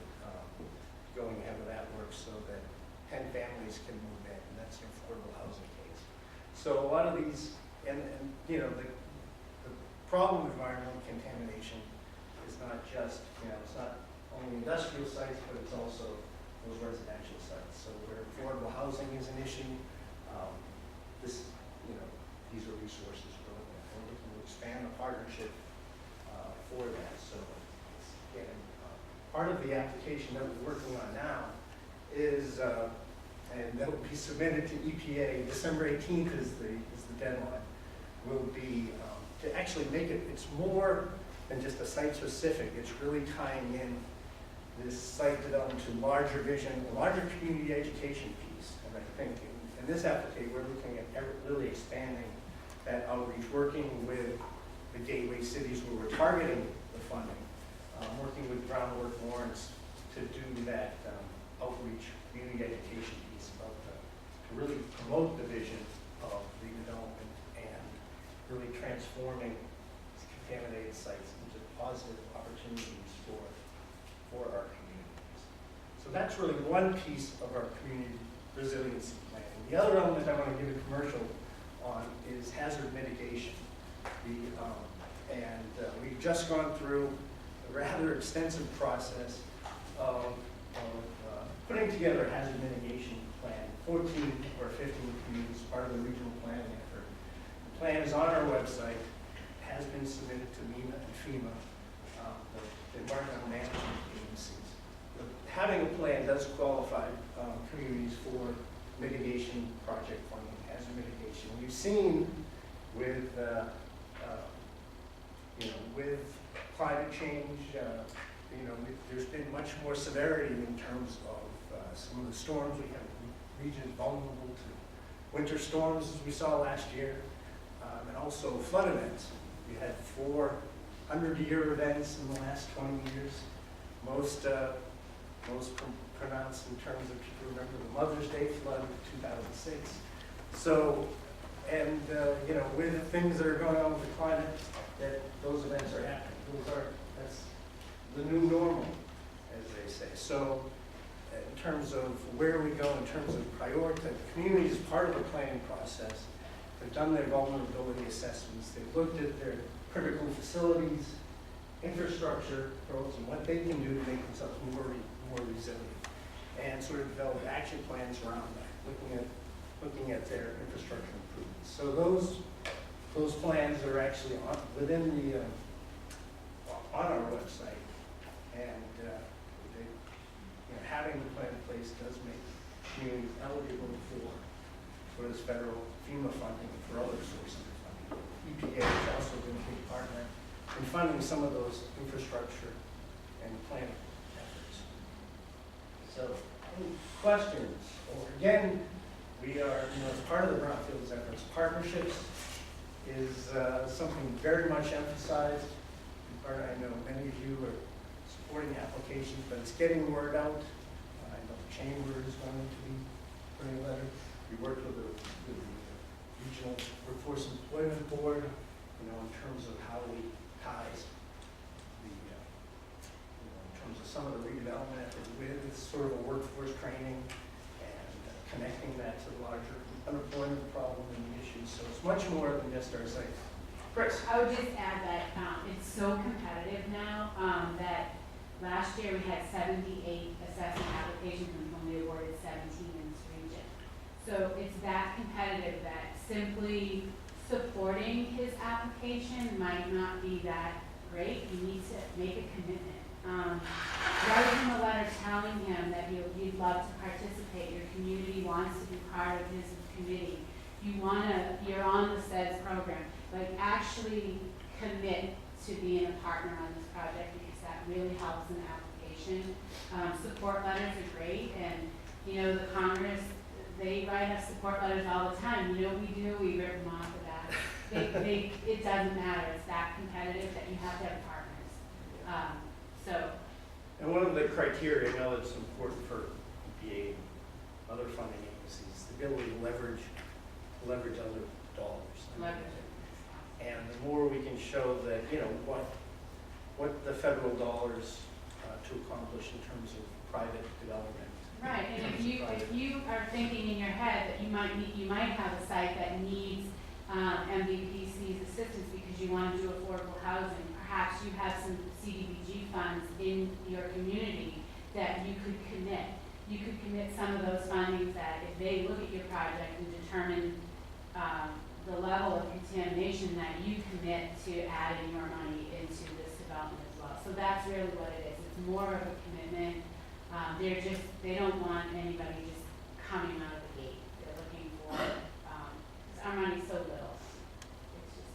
going ahead with that work so that 10 families can move in, and that's an affordable housing case. So a lot of these, and the problem with environmental contamination is not just, it's not only industrial sites, but it's also those residential sites. So where affordable housing is an issue, these are resources we're looking to expand the partnership for that. So again, part of the application that we're working on now is, and that will be submitted to EPA, December 18th is the deadline, will be to actually make it, it's more than just a site specific, it's really tying in this site development to larger vision, a larger community education piece. And I think in this application, we're looking at really expanding that outreach, working with the gateway cities where we're targeting the funding, working with Groundwork Lawrence to do that outreach, community education piece about to really promote the vision of redevelopment and really transforming contaminated sites into positive opportunities for our communities. So that's really one piece of our community resiliency planning. The other element I want to give a commercial on is hazard mitigation. We've just gone through a rather extensive process of putting together a hazard mitigation plan, 14 or 15 communities, part of the regional planning effort. The plan is on our website, has been submitted to MEMA and FEMA, the environmental management agencies. Having a plan does qualify communities for mitigation project funding, hazard mitigation. We've seen with climate change, there's been much more severity in terms of some of the storms. We have regions vulnerable to winter storms, as we saw last year, and also flood events. We had 4 100-year events in the last 20 years. Most pronounced in terms of people remember the Mother's Day flood of 2006. So, and with things that are going on with the climate, that those events are happening. That's the new normal, as they say. So, in terms of where we go, in terms of priority, community is part of the planning process. They've done their vulnerability assessments. They've looked at their critical facilities, infrastructure growth, and what they can do to make themselves more resilient, and sort of develop action plans around that, looking at their infrastructure improvements. So those plans are actually within the on our website, and having the plan in place does make communities eligible for this federal FEMA funding and for other sources of funding. EPA has also been a big partner in funding some of those infrastructure and planning efforts. So, any questions? Or again, we are, as part of the Brownfields efforts, partnerships is something very much emphasized. I know many of you are supporting applications, but it's getting word out. I know the chamber is going to be putting a letter. We worked with the Regional Workforce Employment Board, in terms of how we ties in terms of some of the redevelopment effort with sort of a workforce training and connecting that to the larger unemployment problem and the issues. So it's much more than just our sites. Chris? I would just add that it's so competitive now that last year we had 78 assessment applications and only awarded 17 in this region. So it's that competitive that simply supporting his application might not be that great. You need to make a commitment. Write him a letter telling him that you'd love to participate, your community wants to be part of his committee. You're on the Ceds program. Like, actually commit to being a partner on this project because that really helps in the application. Support letters are great, and you know, the Congress, they write us support letters all the time. You know what we do? We rip them off of that. It doesn't matter. It's that competitive that you have to have partners. And one of the criteria, I know that's important for EPA and other funding agencies, the ability to leverage other dollars. And the more we can show that, you know, what the federal dollars to accomplish in terms of private development. Right, and if you are thinking in your head that you might have a site that needs MVPC's assistance because you want to do affordable housing, perhaps you have some CDBG funds in your community that you could commit. You could commit some of those fundings that if they look at your project and determine the level of contamination, that you commit to adding your money into this development as well. So that's really what it is. It's more of a commitment. They don't want anybody just coming out of the gate. They're looking for, our money's so little.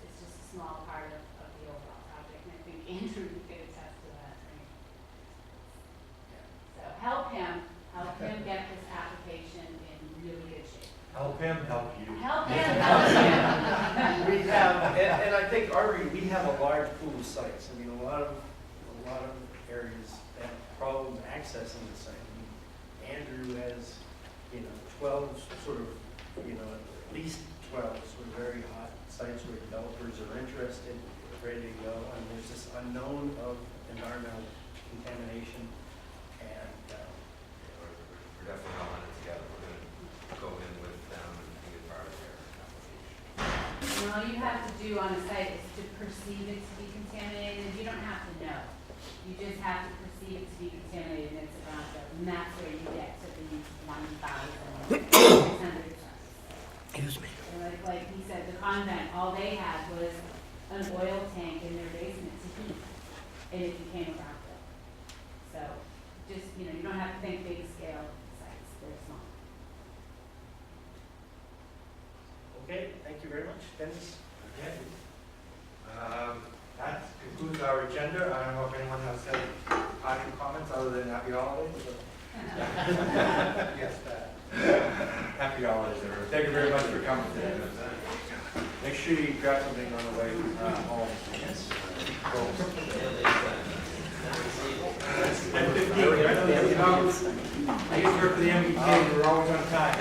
It's just a small part of the overall project. And I think Andrew could attest to that. Right? So help him get this application in really good shape. Help him, help you. Help him, help him. We have, and I think, Ari, we have a large pool of sites. I mean, a lot of areas have problems accessing the site. I mean, Andrew has, 12 sort of, at least 12 sort of very hot sites where developers are interested, ready to go, and there's this unknown of environmental contamination. And We're definitely all in it together. We're going to go in with them and be a part of their application. And all you have to do on a site is to perceive it to be contaminated. You don't have to know. You just have to perceive it to be contaminated and it's a brownfield. And that's where you get to the 1,600 tons. excuse me. And like he said, the convent, all they had was an oil tank in their basement to heat. And it became a brownfield. So just, you don't have to think big scale sites. They're small. Okay, thank you very much. Dennis? Okay. That concludes our agenda. I don't know if anyone has any parting comments other than happy holidays. Yes, that. Happy holidays, everyone. Thank you very much for coming today. Make sure you grab something on the way home. Yes. I used to work for the MBK, we were always on time.